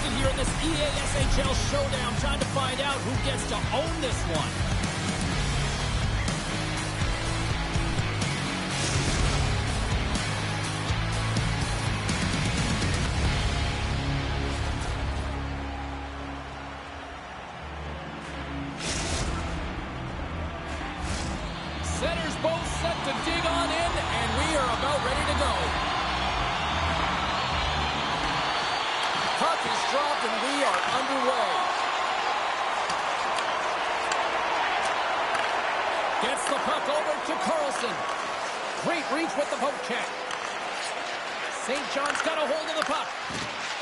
expected here in this EASHL showdown. Time to find out who gets to own this one. Centers both set to dig on in, and we are about ready to go. Puck is dropped, and we are underway. Gets the puck over to Carlson. Great reach with the poke check. St. John's got a hold of the puck.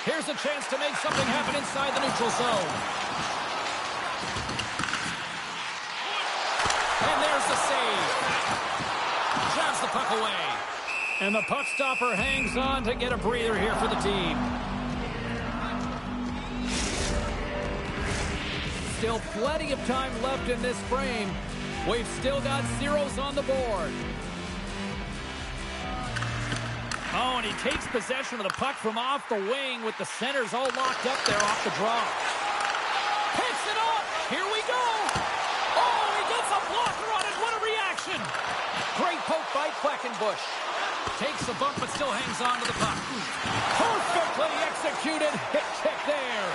Here's a chance to make something happen inside the neutral zone. And there's the save. Jabs the puck away. And the puck stopper hangs on to get a breather here for the team. Still plenty of time left in this frame. We've still got zeros on the board. Oh, and he takes possession of the puck from off the wing with the centers all locked up there off the draw. Picks it up. Here we go. Oh, he gets a blocker on it. What a reaction. Great poke by Quackenbush. Takes a bump but still hangs on to the puck. Perfectly executed. Hit check there.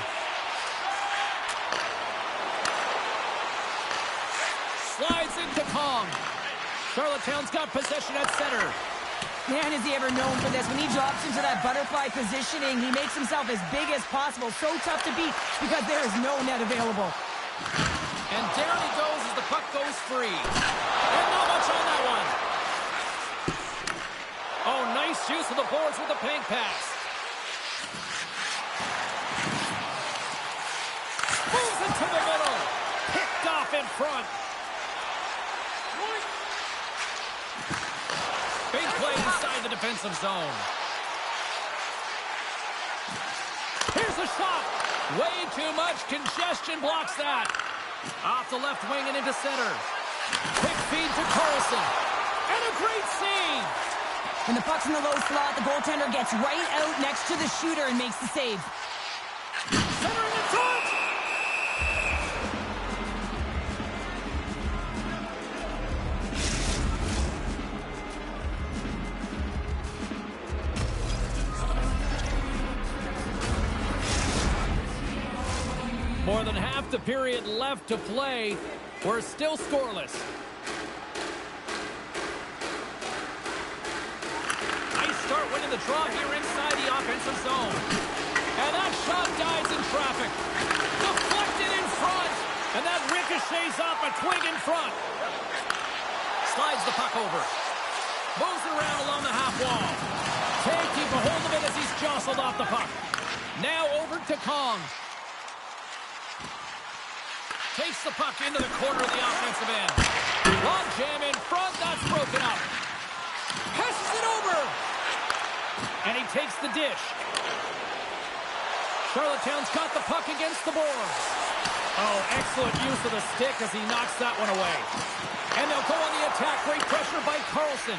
Slides into Kong. Charlottetown's got possession at center. Man, is he ever known for this. When he drops into that butterfly positioning, he makes himself as big as possible. So tough to beat because there is no net available. And down he goes as the puck goes free. And not much on that one. Oh, nice use of the boards with the pink pass. Moves into the middle. Picked off in front. Big play inside the defensive zone. Here's a shot. Way too much congestion blocks that. Off the left wing and into center. Quick feed to Carlson. And a great save. When the puck's in the low slot, the goaltender gets right out next to the shooter and makes the save. Centering in front. More than half the period left to play. We're still scoreless. Nice start winning the draw here inside the offensive zone. And that shot dies in traffic. Deflected in front. And that ricochets off a twig in front. Slides the puck over. Moves it around along the half wall. Can't keep a hold of it as he's jostled off the puck. Now over to Kong. Takes the puck into the corner of the offensive end. Long jam in front. That's broken up. Passes it over. And he takes the dish. Charlottetown's got the puck against the boards. Oh, excellent use of the stick as he knocks that one away. And they'll go on the attack. Great pressure by Carlson.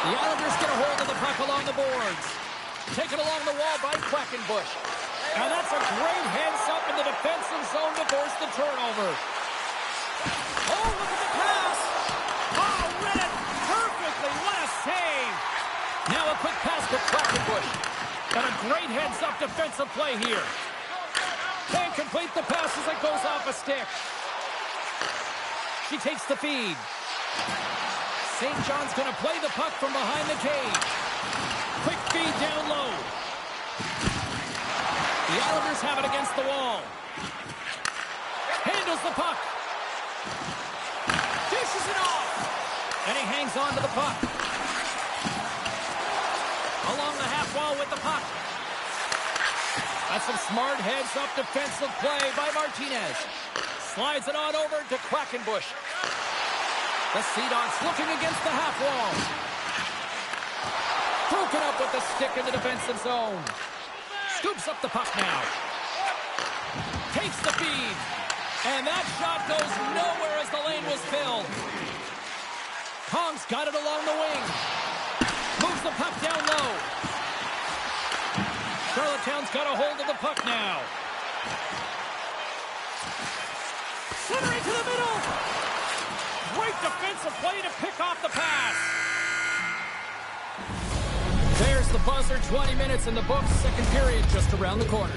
The Islanders get a hold of the puck along the boards. Taken along the wall by Quackenbush. And that's a great heads-up in the defensive zone to force the turnover. Oh, look at the pass. Oh, read it perfectly. What a save. Now a quick pass to Quackenbush. And a great heads-up defensive play here. Can't complete the pass as it goes off a stick. She takes the feed. St. John's going to play the puck from behind the cage. Quick feed down low. The Islanders have it against the wall. Handles the puck. Dishes it off. And he hangs on to the puck. Along the half wall with the puck. That's some smart heads-up defensive play by Martinez. Slides it on over to Quackenbush. The Sea Dogs looking against the half wall. Broken up with the stick in the defensive zone. Scoops up the puck now. Takes the feed. And that shot goes nowhere as the lane was filled. Kong's got it along the wing. Moves the puck down low. Charlottetown's got a hold of the puck now. Centering to the middle. Great defensive play to pick off the pass. There's the buzzer. 20 minutes in the books. Second period just around the corner.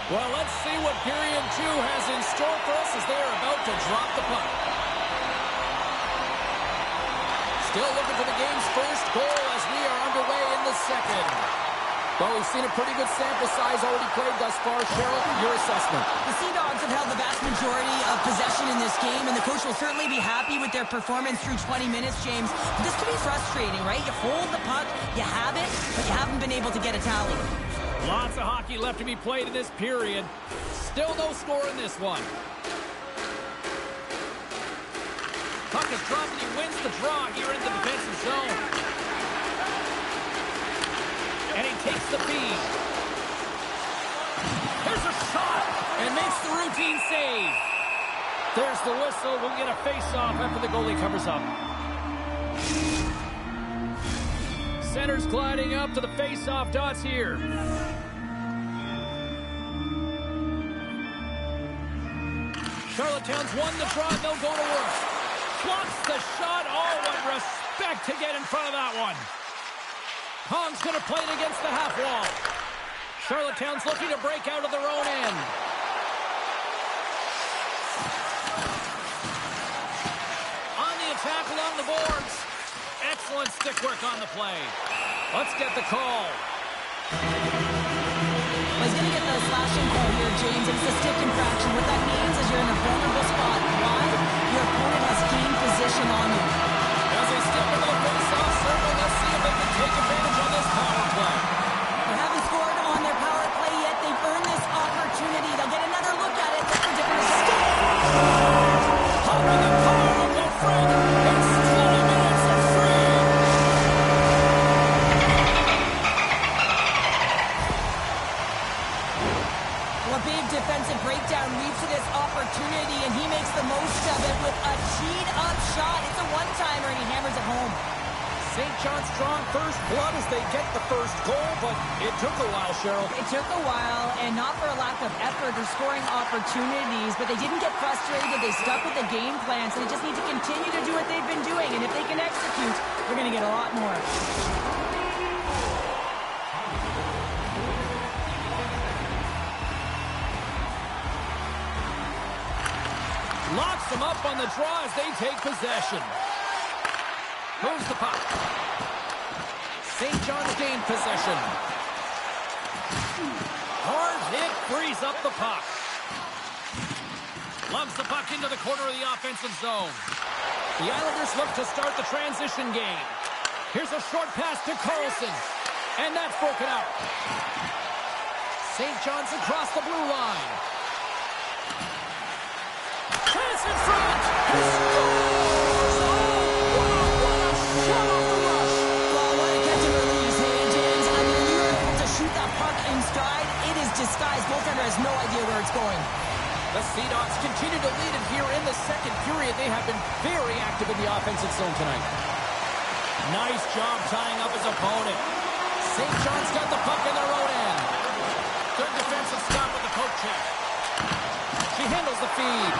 Well, let's see what period 2 has in store for us as they are about to drop the puck. Still looking for the game's first goal as we are underway in the second. Well, we've seen a pretty good sample size already played thus far. Cheryl, your assessment. The Sea Dogs have held the vast majority of possession in this game, and the coach will certainly be happy with their performance through 20 minutes, James. But this can be frustrating, right? You hold the puck, you have it, but you haven't been able to get a tally. Lots of hockey left to be played in this period. Still no score in this one. Puck is dropped and he wins the draw here in the defensive zone. And he takes the feed. There's a shot and makes the routine save. There's the whistle. We'll get a face-off after the goalie covers up. Center's gliding up to the face-off dots here. Charlottetown's won the draw. They'll go to work. Blocks the shot. Oh, what respect to get in front of that one. Hong's going to play it against the half wall. Charlottetown's looking to break out of their own end. On the attack along the boards. Excellent stick work on the play. Let's get the call. Well, he's going to get the slashing call here, James. It's a stick infraction. What that means is you're in a vulnerable spot. Why? Your opponent has gained position on you. As they step into the face-off circle, let's see if they can take advantage on this power play. They haven't scored on their power play yet. They've earned this opportunity. They'll get another look at it. They're different. Hopping the car will go free. It's 20 minutes of free. Well, a big defensive breakdown leads to this opportunity, and he makes the most of it with a teed-up shot. It's a one-timer, and he hammers it home. St. John's drawing first blood as they get the first goal, but it took a while, Cheryl. It took a while, and not for a lack of effort or scoring opportunities, but they didn't get frustrated. They stuck with the game plan, so they just need to continue to do what they've been doing, and if they can execute, they're going to get a lot more. Locks them up on the draw as they take possession. Moves the puck. St. John's gained possession. Hard hit frees up the puck. Lumps the puck into the corner of the offensive zone. The Islanders look to start the transition game. Here's a short pass to Carlson. And that's broken up. St. John's across the blue line. Pass in front. He scores! Oh, what a shot off the rush. Well, what a catch and release, hey, James. I mean, you were able to shoot that puck in stride. It is disguised. Goaltender has no idea where it's going. The Sea Dogs continue to lead it here in the second period. They have been very active in the offensive zone tonight. Nice job tying up his opponent. St. John's got the puck in their own end. Good defensive stop with the poke check. She handles the feed.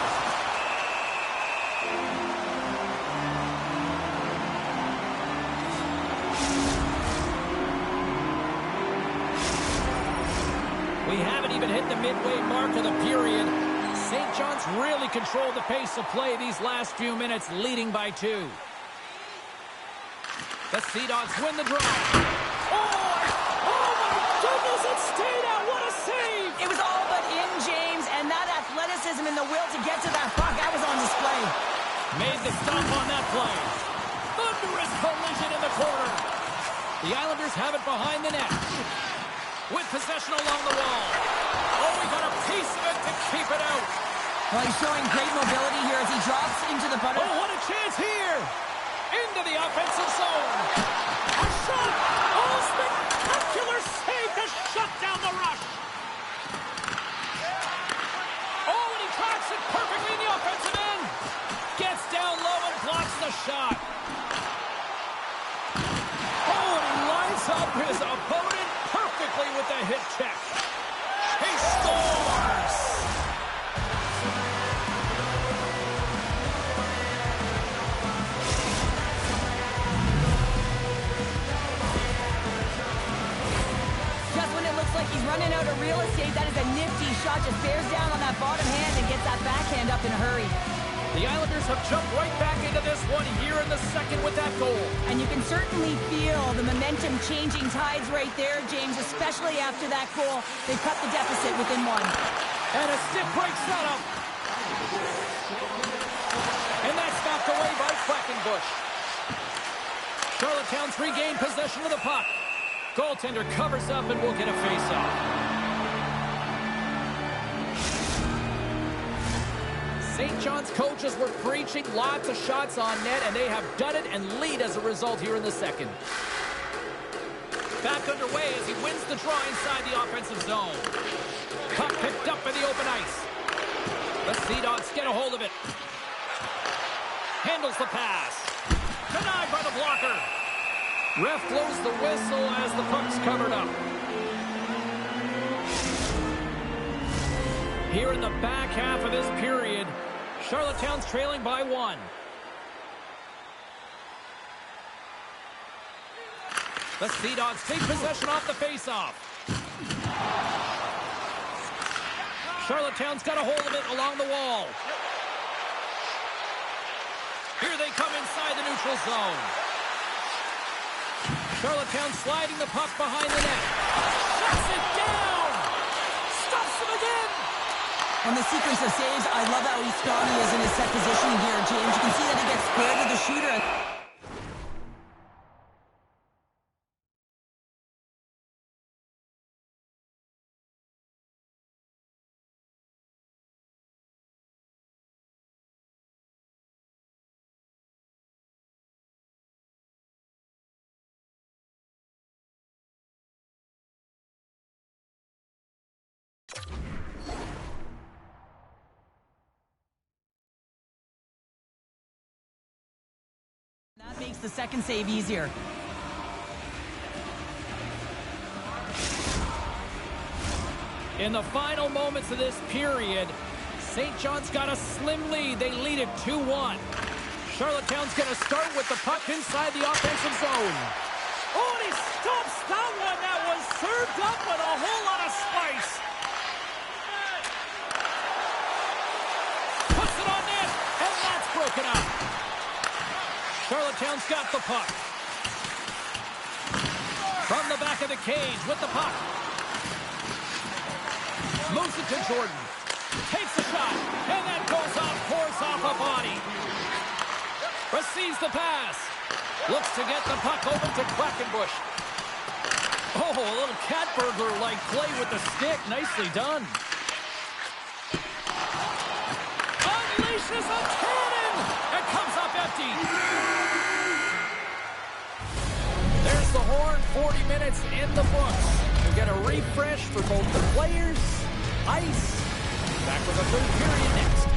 We have it even hit the midway mark of the period. St. John's really controlled the pace of play these last few minutes, leading by 2. The Sea Dogs win the draw. Oh my goodness, it stayed out. What a save! It was all but in, James, and that athleticism and the will to get to that puck, that was on display. Made the stop on that play. Thunderous collision in the corner. The Islanders have it behind the net. With possession along the wall. Oh, we got a piece of it to keep it out. Well, he's showing great mobility here as he drops into the putter. Oh, what a chance here. Into the offensive zone. A shot. Oh, spectacular save to shut down the rush. Oh, and he tracks it perfectly in the offensive end. Gets down low and blocks the shot. Oh, and he lines up his opponent perfectly with the hit check. He scores! Just when it looks like he's running out of real estate, that is a nifty shot. Just bears down on that bottom hand and gets that backhand up in a hurry. The Islanders have jumped right back into this one here in the second with that goal. And you can certainly feel the momentum changing tides right there, James, especially after that goal. They cut the deficit within 1. And a stiff break setup. And that's knocked away by Quackenbush. Charlottetown's regained possession of the puck. Goaltender covers up and will get a face-off. St. John's coaches were preaching lots of shots on net, and they have done it and lead as a result here in the second. Back underway as he wins the draw inside the offensive zone. Puck picked up in the open ice. The Sea Dogs get a hold of it. Handles the pass. Denied by the blocker. Ref blows the whistle as the puck's covered up. Here in the back half of this period, Charlottetown's trailing by 1. The Sea Dogs take possession off the faceoff. Charlottetown's got a hold of it along the wall. Here they come inside the neutral zone. Charlottetown sliding the puck behind the net. Shuts it down! Stops him again! On the sequence of saves, I love how strong he is in his set positioning here, James. You can see that he gets square to the shooter. That makes the second save easier. In the final moments of this period, St. John's got a slim lead. They lead it 2-1. Charlottetown's going to start with the puck inside the offensive zone. Oh, and he stops that one. That was served up with a whole lot of spice. Puts it on net, and that's broken up. Charlottetown's got the puck. From the back of the cage with the puck. Moves it to Jordan. Takes a shot, and that goes off course off a body. Receives the pass. Looks to get the puck over to Quackenbush. Oh, a little cat burglar-like play with the stick. Nicely done. Unleashes a cannon. It comes up empty. There's the horn. 40 minutes in the books. We'll get a refresh for both the players, ice. Back with the third period next.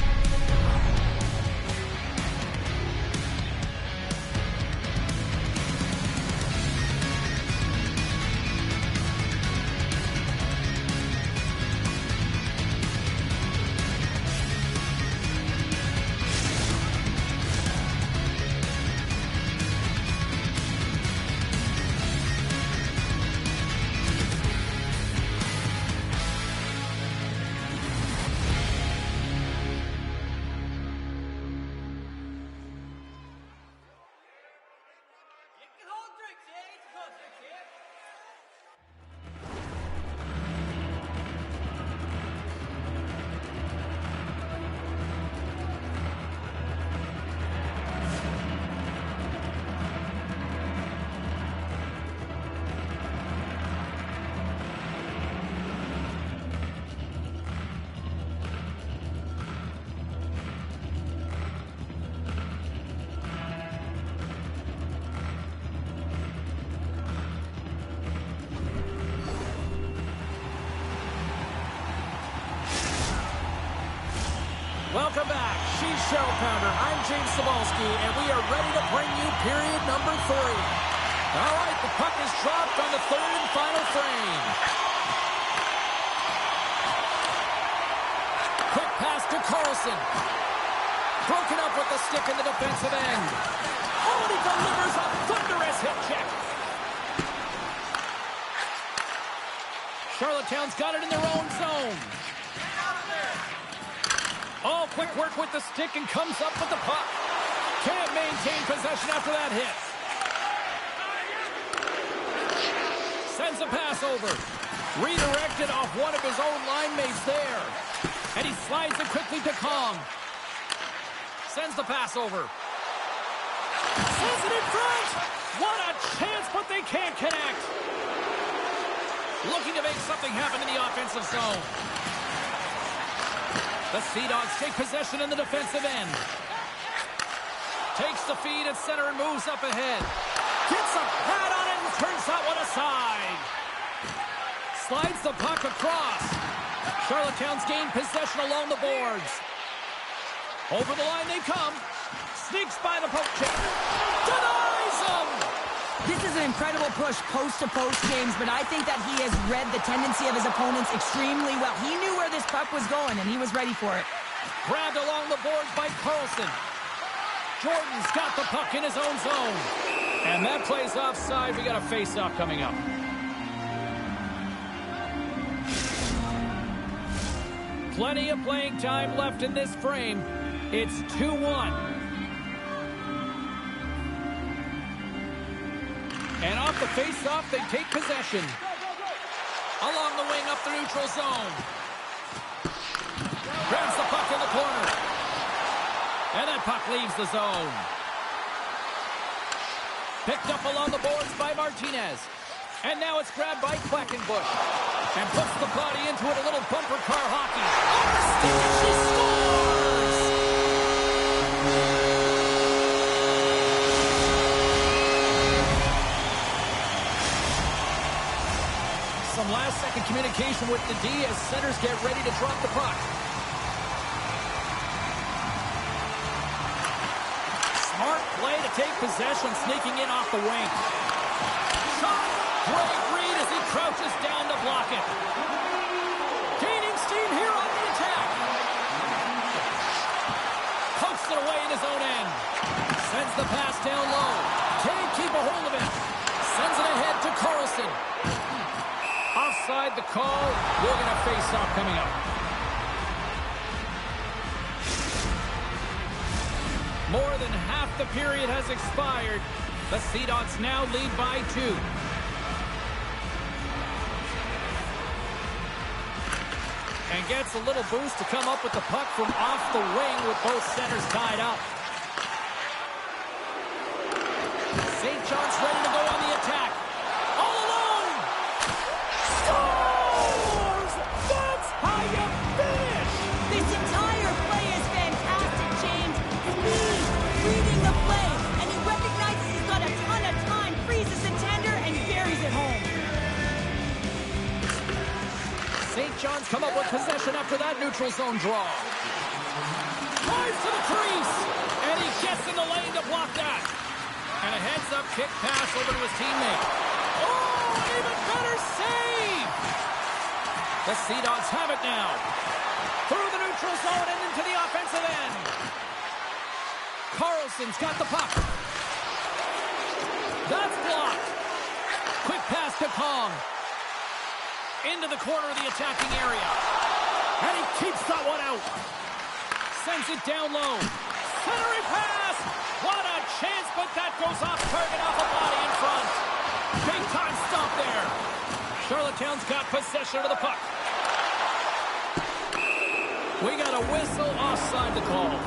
Welcome back. She's Shell Pounder. I'm James Cebulski, and we are ready to bring you period number 3. All right, the puck is dropped on the third and final frame. Quick pass to Carlson. Broken up with the stick in the defensive end. Oh, and he delivers a thunderous hip check. Charlottetown's got it in their own zone. Oh, quick work with the stick and comes up with the puck. Can't maintain possession after that hit. Sends a pass over. Redirected off one of his own line mates there. And he slides it quickly to Kong. Sends the pass over. Sends it in front. What a chance, but they can't connect. Looking to make something happen in the offensive zone. The Sea Dogs take possession in the defensive end. Takes the feed at center and moves up ahead. Gets a pad on it and turns that one aside. Slides the puck across. Charlottetown's gained possession along the boards. Over the line they come. Sneaks by the poke check. Denies him! This is an incredible push post-to-post, James, but I think that he has read the tendency of his opponents extremely well. He knew where this puck was going, and he was ready for it. Grabbed along the boards by Carlson. Jordan's got the puck in his own zone. And that plays offside. We got a face-off coming up. Plenty of playing time left in this frame. It's 2-1. And off the face-off, they take possession. Along the wing, up the neutral zone. Grabs the puck in the corner. And that puck leaves the zone. Picked up along the boards by Martinez. And now it's grabbed by Quackenbush. And puts the body into it, a little bumper car hockey. Off the stick, and she scores! Some last-second communication with the D as centers get ready to drop the puck. Smart play to take possession, sneaking in off the wing. Shot! Great read as he crouches down to block it. Gaining steam here on the attack. Pokes it away in his own end. Sends the pass down low. Can't keep a hold of it. Sends it ahead to Carlson. Offside the call. We're going to face off coming up. More than half the period has expired. The Sea Dogs now lead by 2. And gets a little boost to come up with the puck from off the wing with both centers tied up. St. John's ready to go on the attack. All alone! Scores! That's how you finish! This entire play is fantastic, James. He's reading the play, and he recognizes he's got a ton of time, freezes the tender, and buries it home. St. John's come up with possession after that neutral zone draw. Drives to the crease, and he gets in the lane to block that. And a heads-up kick pass over to his teammate. Oh, even better save! The Sea Dogs have it now. Through the neutral zone and into the offensive end. Carlson's got the puck. That's blocked. Quick pass to Kong. Into the corner of the attacking area. And he keeps that one out. Sends it down low. Centering pass. What a chance, but that goes off target off a body in Charlottetown's got possession of the puck. We got a whistle offside the call.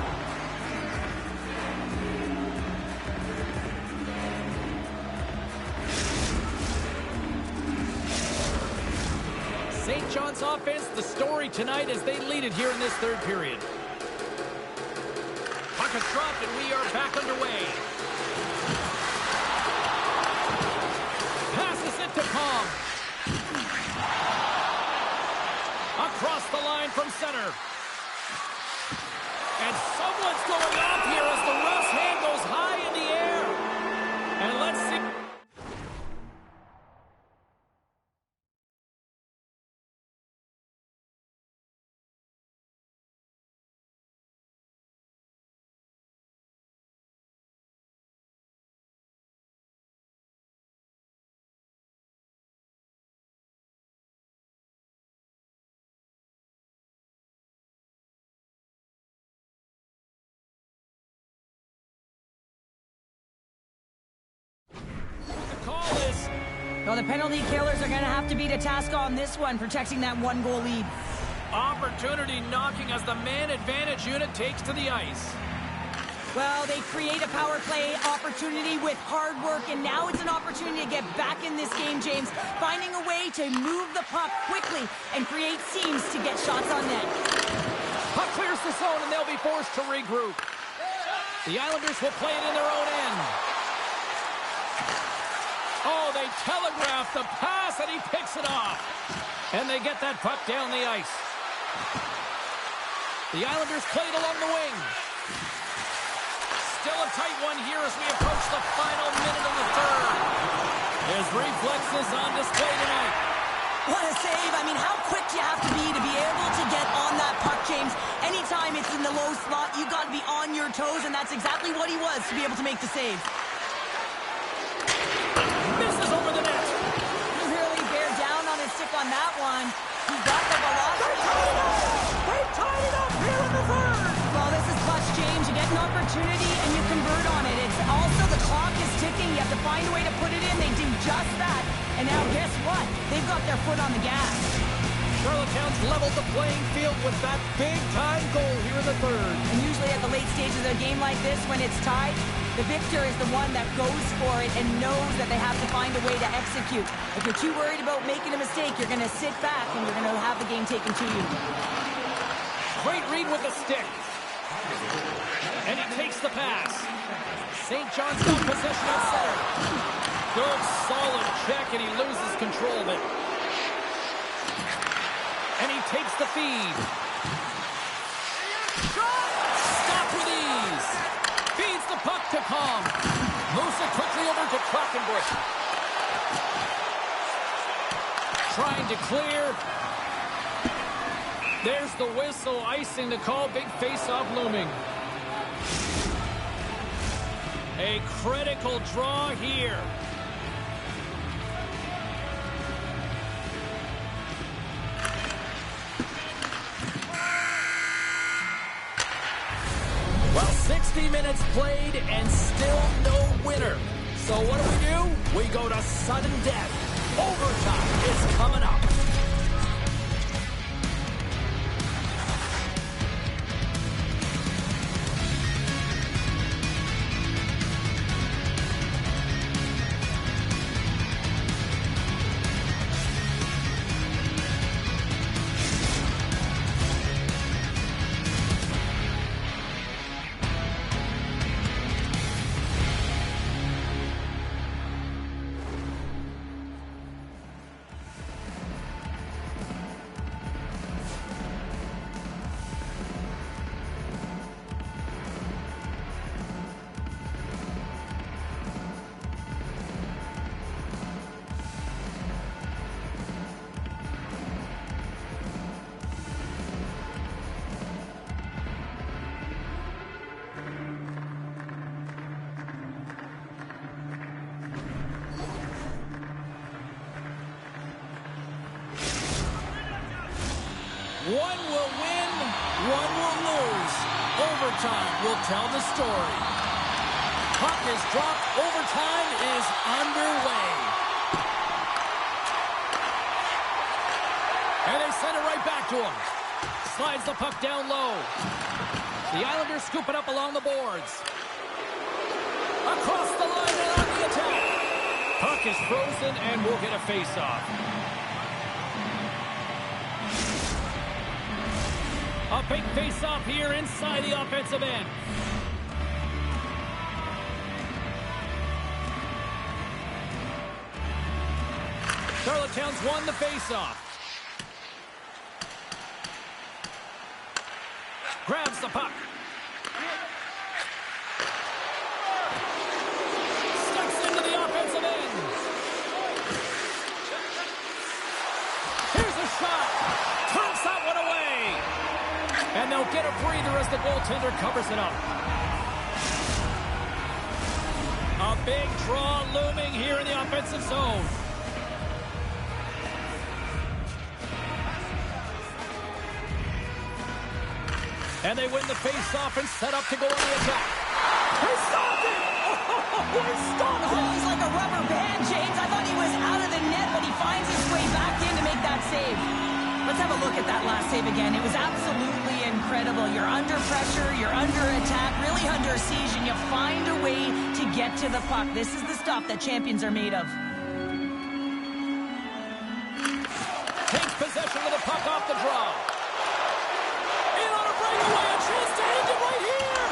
St. John's offense, the story tonight as they lead it here in this third period. Puck is dropped and we are back underway. Passes it to Palm. Across the line from center. And someone's going off here as the ref's hand goes high in the air. And let's see. Well, the penalty killers are going to have to beat a task on this one, protecting that one-goal lead. Opportunity knocking as the man advantage unit takes to the ice. Well, they create a power play opportunity with hard work, and now it's an opportunity to get back in this game, James, finding a way to move the puck quickly and create seams to get shots on net. Puck clears the zone, and they'll be forced to regroup. The Islanders will play it in their own end. Oh, they telegraph the pass, and he picks it off. And they get that puck down the ice. The Islanders played along the wing. Still a tight one here as we approach the final minute of the third. His reflexes on display tonight. What a save. I mean, how quick do you have to be able to get on that puck, James? Anytime it's in the low slot, you got to be on your toes, and that's exactly what he was to be able to make the save. Misses over the net. He really bear down on his stick on that one. He got the velocity. They tied it up here in the third. Well, this is clutch, James. You get an opportunity and you convert on it. It's also the clock is ticking. You have to find a way to put it in. They do just that. And now guess what? They've got their foot on the gas. Charlottetown's leveled the playing field with that big-time goal here in the third. And usually at the late stages of a game like this, when it's tied, the victor is the one that goes for it and knows that they have to find a way to execute. If you're too worried about making a mistake, you're going to sit back and you're going to have the game taken to you. Great read with the stick. And he takes the pass. St. John's got possession at center. Good, solid check, and he loses control of it. And he takes the feed. Stop with ease. Feeds the puck to Palm. Moves it quickly over to Quackenbush. Trying to clear. There's the whistle, icing the call. Big face-off looming. A critical draw here. Well, 60 minutes played and still no winner. So what do? We go to sudden death. Overtime is coming up. One will win, one will lose. Overtime will tell the story. Puck is dropped. Overtime is underway. him. Slides the puck down low. The Islanders scoop it up along the boards. Across the line and on the attack. Puck is frozen and we'll get a face-off. A big face-off here inside the offensive end. Charlottetown's won the face-off. Grabs the puck. Sticks into the offensive end. Here's a shot. Turns that one away. And they'll get a breather as the goaltender covers it up. A big draw looming here in the offensive zone. And they win the face-off and set up to go on the attack. He stopped it! Oh, he stopped it! He's like a rubber band, James. I thought he was out of the net, but he finds his way back in to make that save. Let's have a look at that last save again. It was absolutely incredible. You're under pressure, you're under attack, really under siege, and you find a way to get to the puck. This is the stuff that champions are made of. Takes possession of the puck off the draw. In on a breakaway, a chance to end it right here.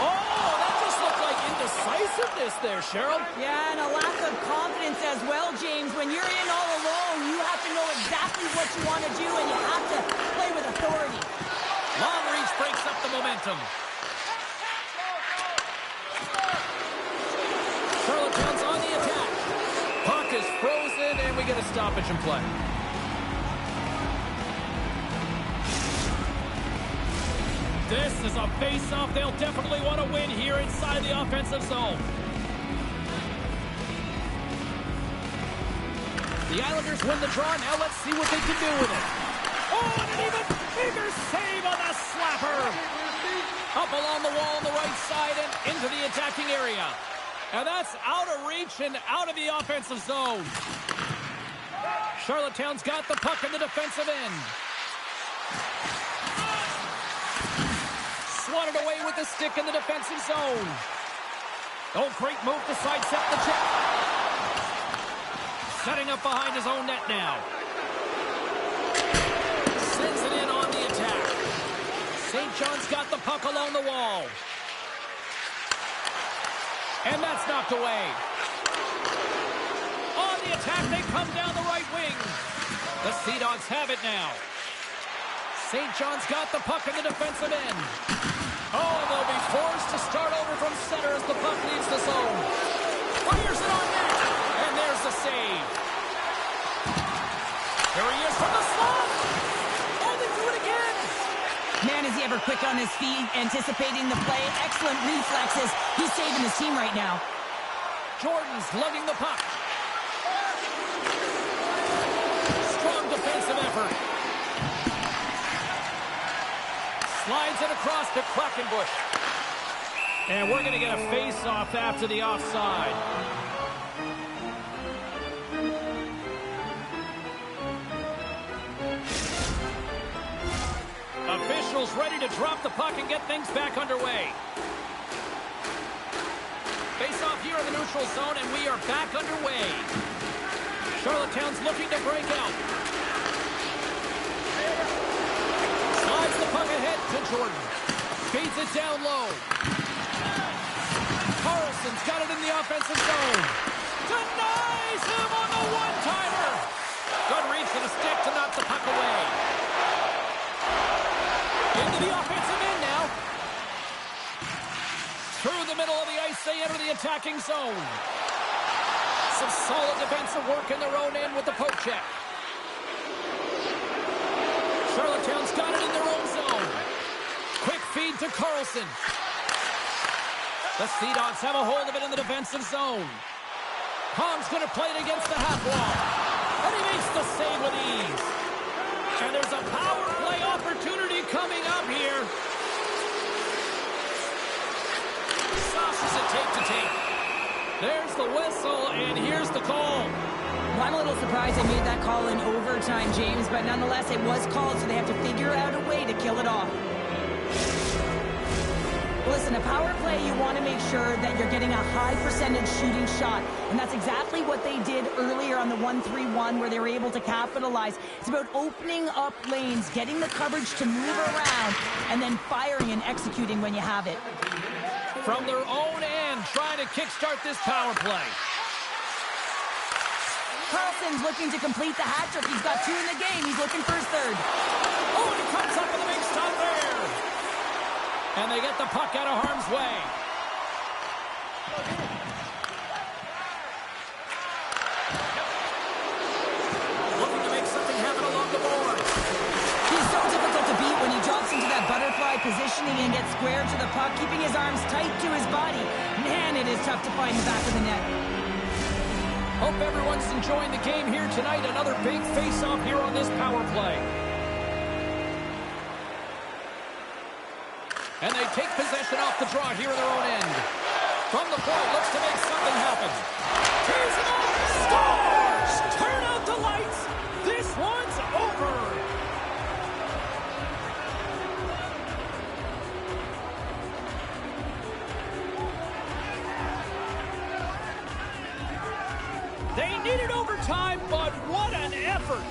Oh, that just looked like indecisiveness there, Cheryl. Yeah, and a lack of confidence as well, James. When you're in all alone, you have to know exactly what you want to do, and you have to play with authority. Long reach breaks up the momentum. Charlottetown's on the attack. Puck is frozen, and we get a stoppage in play. This is a face-off they'll definitely want to win here inside the offensive zone. The Islanders win the draw. Now let's see what they can do with it. Oh, and an even bigger save on the slapper. Up along the wall on the right side and into the attacking area. And that's out of reach and out of the offensive zone. Charlottetown's got the puck in the defensive end. Swatted away with the stick in the defensive zone. Oh, great move to sidestep the check. Setting up behind his own net now. Sends it in on the attack. St. John's got the puck along the wall. And that's knocked away. On the attack, they come down the right wing. The Sea Dogs have it now. St. John's got the puck in the defensive end. Oh, and they'll be forced to start over from center as the puck leaves the zone. Fires it on net. And there's the save. There he is from the slot. Oh, they do it again. Man, is he ever quick on his feet, anticipating the play. Excellent reflexes. He's saving his team right now. Jordan's lugging the puck. Strong defensive effort. Slides it across to Quackenbush. And we're going to get a face-off after the offside. Officials ready to drop the puck and get things back underway. Face-off here in the neutral zone, and we are back underway. Charlottetown's looking to break out. Slides the puck ahead to Jordan. Feeds it down low. Carlson's got it in the offensive zone. Denies him on the one-timer. Good reach to the stick to knock the puck away. Into the offensive end now. Through the middle of the ice, they enter the attacking zone. Some solid defensive work in their own end with the poke check. Charlottetown's got it in their own zone. Quick feed to Carlson. The Sea Dogs have a hold of it in the defensive zone. Com's going to play it against the half wall. And he makes the save with ease. And there's a power play opportunity coming up here. Sauces it tape to tape. There's the whistle, and here's the call. Well, I'm a little surprised they made that call in overtime, James, but nonetheless, it was called, so they have to figure out a way to kill it off. Listen, a power play, you want to make sure that you're getting a high percentage shooting shot, and that's exactly what they did earlier on the 1-3-1 where they were able to capitalize. It's about opening up lanes, getting the coverage to move around, and then firing and executing when you have it. From their own end, trying to kickstart this power play. Carlson's looking to complete the hat trick. He's got 2 in the game. He's looking for his 3rd. Oh, and he comes up with a big stop there. And they get the puck out of harm's way. Looking to make something happen along the boards. He's so difficult to beat when he drops into that butterfly positioning and gets square to the puck, keeping his arms tight to his body. Man, it is tough to find the back of the net. Hope everyone's enjoying the game here tonight. Another big face-off here on this power play. And they take possession off the draw here in their own end. From the point, looks to make something happen. Tears it up, scores! Turn out the lights. This one's over. They needed overtime, but what an effort.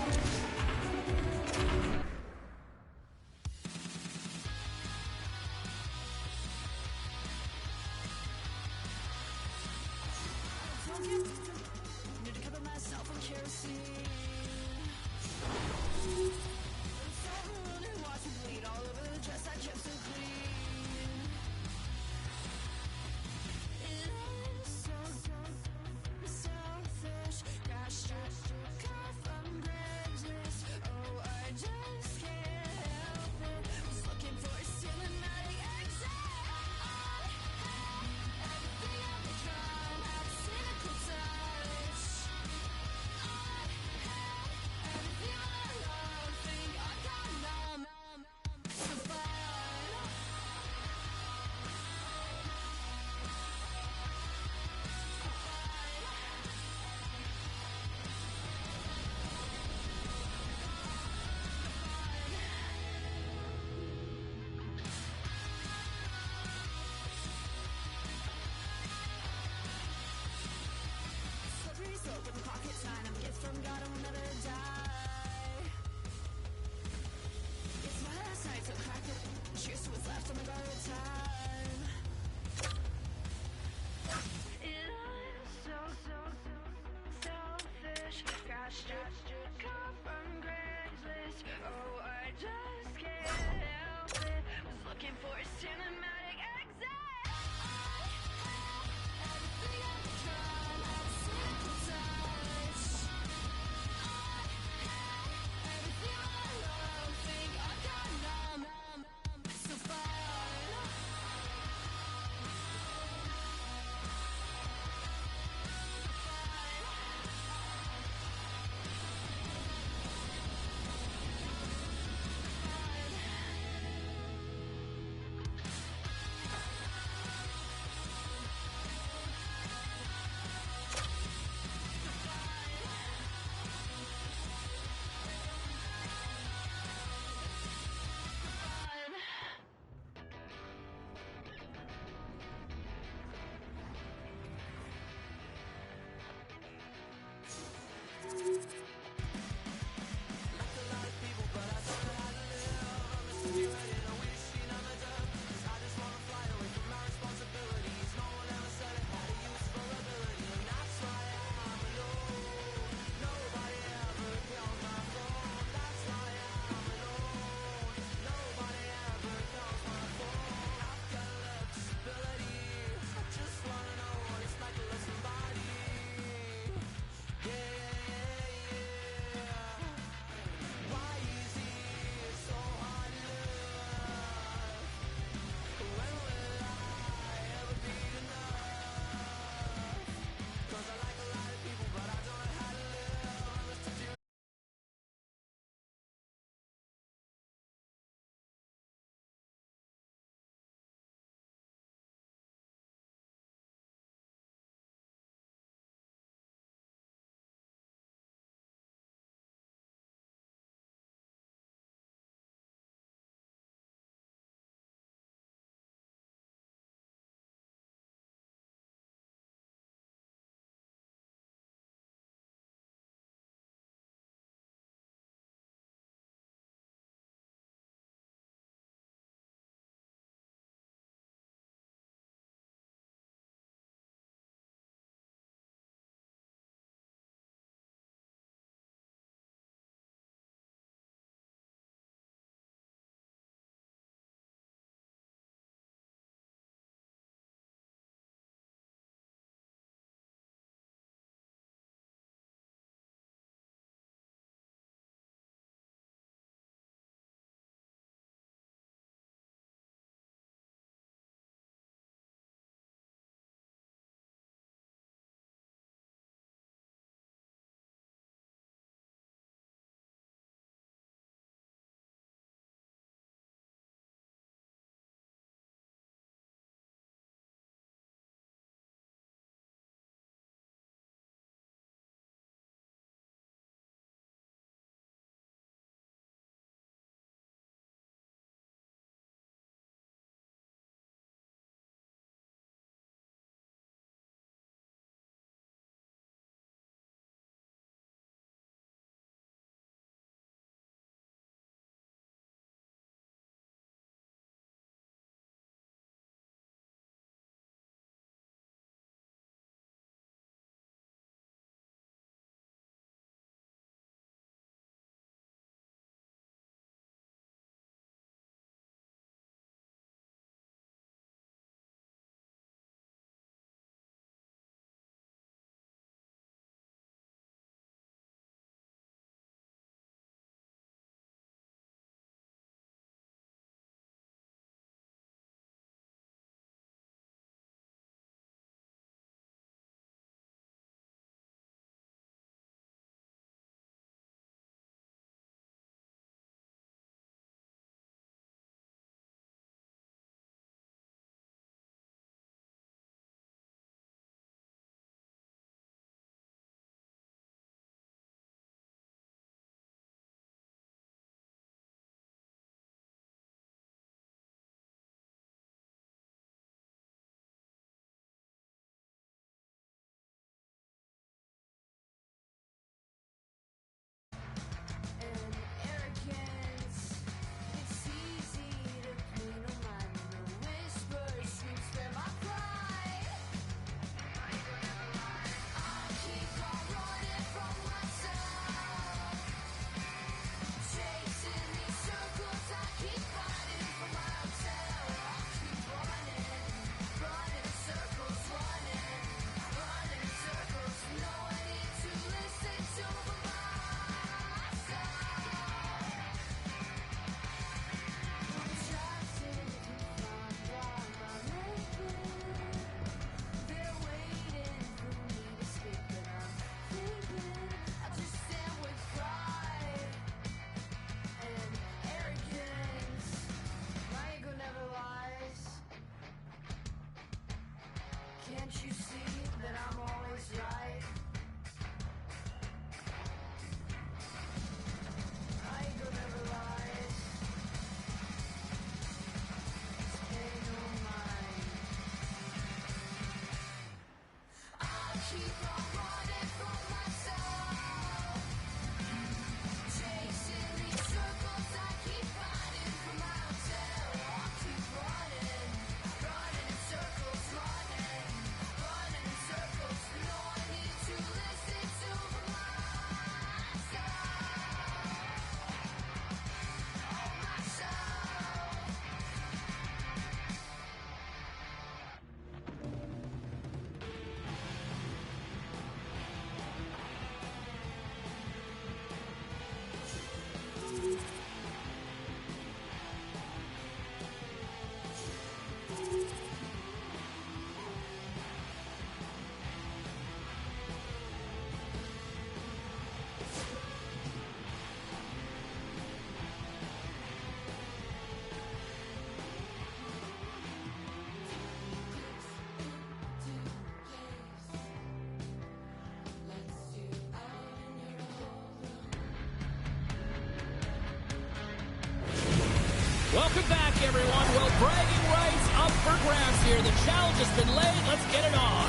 everyone. Well, bragging rights up for grabs here. The challenge has been laid. Let's get it on.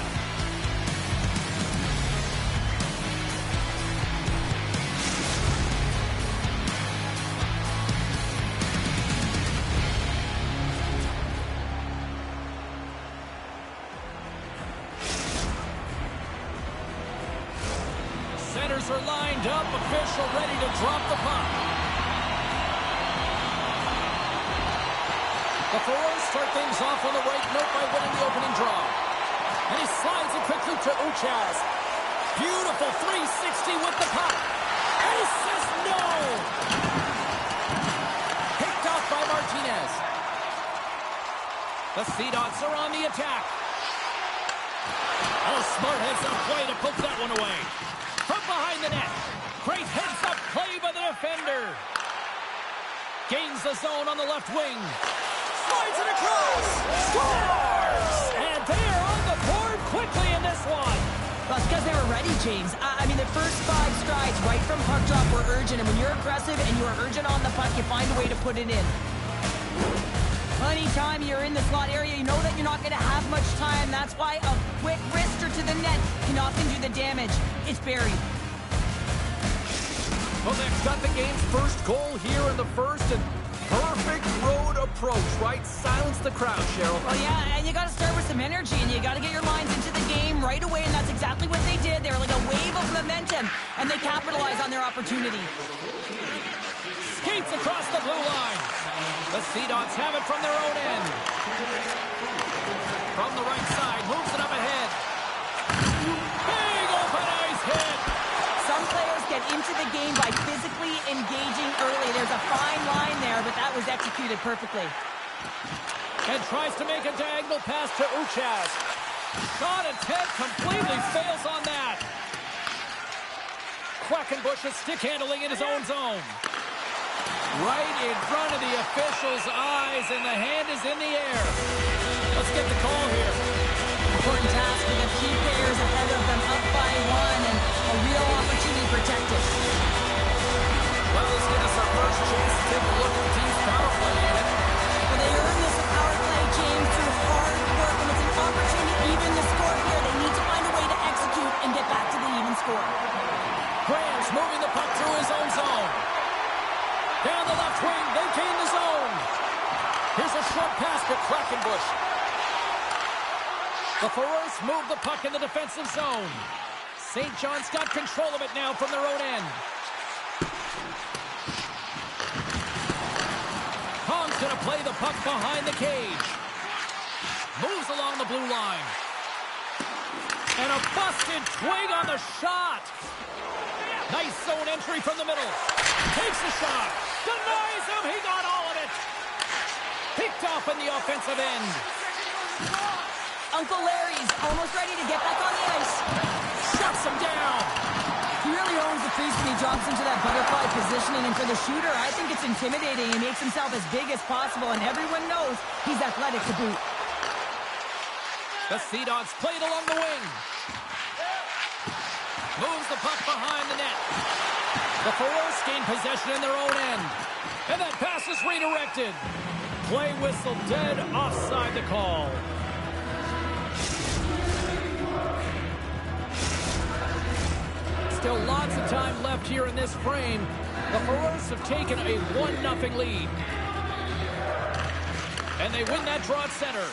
Centers are lined up. Official ready to drop the puck. The Foreurs start things off on the right note by winning the opening draw. And he slides it quickly to Uchas. Beautiful 360 with the puck. And he says no! Picked off by Martinez. The Sea Dogs are on the attack. Oh, smart heads-up play to poke that one away. From behind the net. Great heads-up play by the defender. Gains the zone on the left wing. Slides it across. Scores! And they are on the board quickly in this one. Well, it's because they were ready, James. I mean, the first 5 strides right from puck drop were urgent. And when you're aggressive and you're urgent on the puck, you find a way to put it in. Anytime you're in the slot area, you know that you're not going to have much time. That's why a quick wrister to the net can often do the damage. It's buried. Well, they've got the game's first goal here in the first, and perfect road approach, right? Silence the crowd, Cheryl. Well, yeah, and you got to start with some energy, and you got to get your lines into the game right away, and that's exactly what they did. They were like a wave of momentum, and they capitalized on their opportunity. Skates across the blue line. The Sea Dogs have it from their own end. From the right side, moves it up ahead. Big open ice hit. Some players get into the game by physically engaging early. There's a fine line there, but that was executed perfectly. And tries to make a diagonal pass to Uchas. Shot attempt completely fails on that. Quackenbush is stick handling in his own zone. Right in front of the official's eyes, and the hand is in the air. Let's get the call here. Important task with a few players ahead of them, up by 1, and a real opportunity protected. Well, this gives us our first chance to take a look at the team's power play unit. Well, they earned this power play, James, through hard work, and it's an opportunity to even the score here. They need to find a way to execute and get back to the even score. Graham's moving the puck through his own zone. Down the left wing, they gain the zone. Here's a short pass to Quackenbush. The Foreurs move the puck in the defensive zone. St. John's got control of it now from their own end. Kong's going to play the puck behind the cage. Moves along the blue line. And a busted twig on the shot. Nice zone entry from the middle. Takes the shot. Denies him. He got all of it. Picked off in the offensive end. Uncle Larry's almost ready to get back on the ice. Shuts him down. He really owns the crease when he drops into that butterfly positioning. And for the shooter, I think it's intimidating. He makes himself as big as possible, and everyone knows he's athletic to boot. The Sea Dogs played along the wing. Moves the puck behind the net. The Foreurs gain possession in their own end. And that pass is redirected. Play whistle dead, offside the call. Still lots of time left here in this frame. The Foreurs have taken a 1-0 lead. And they win that draw at center.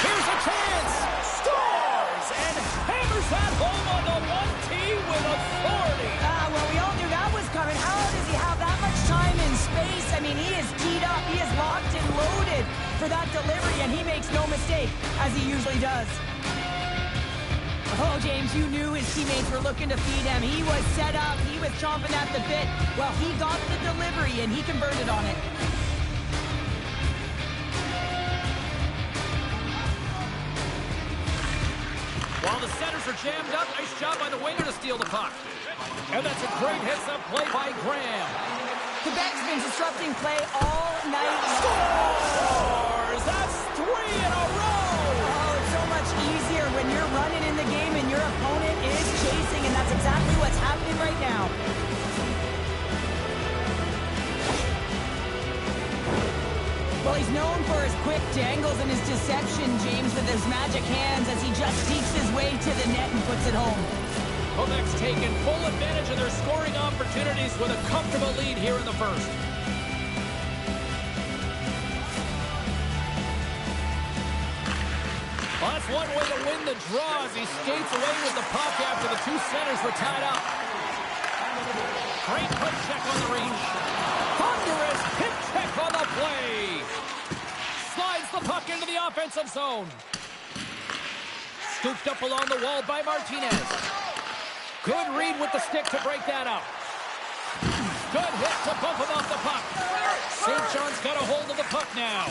Here's a chance. Scores! And hammers that home on the 1T with authority. Well, we all knew that was coming. How does he have that much time and space? I mean, he is teed up. He is locked and loaded for that delivery, and he makes no mistake, as he usually does. Oh, James, you knew his teammates were looking to feed him. He was set up. He was chomping at the bit. Well, he got the delivery, and he converted on it. While the centers are jammed up, nice job by the winger to steal the puck. And that's a great heads-up play by Graham. Quebec's been disrupting play all night. Scores! That's 3 in a row! Oh, it's so much easier when you're running in the game and your opponent is chasing, and that's exactly what's happening right now. Well, he's known for his quick dangles and his deception, James, with his magic hands as he just sneaks his way to the net and puts it home. Quebec's taken full advantage of their scoring opportunities with a comfortable lead here in the first. Well, that's one way to win the draw as he skates away with the puck after the two centers were tied up. Great quick check on the reach. Thunderous hip check on the play. Slides the puck into the offensive zone. Scooped up along the wall by Martinez. Good read with the stick to break that up. Good hit to bump him off the puck. St. John's got a hold of the puck now.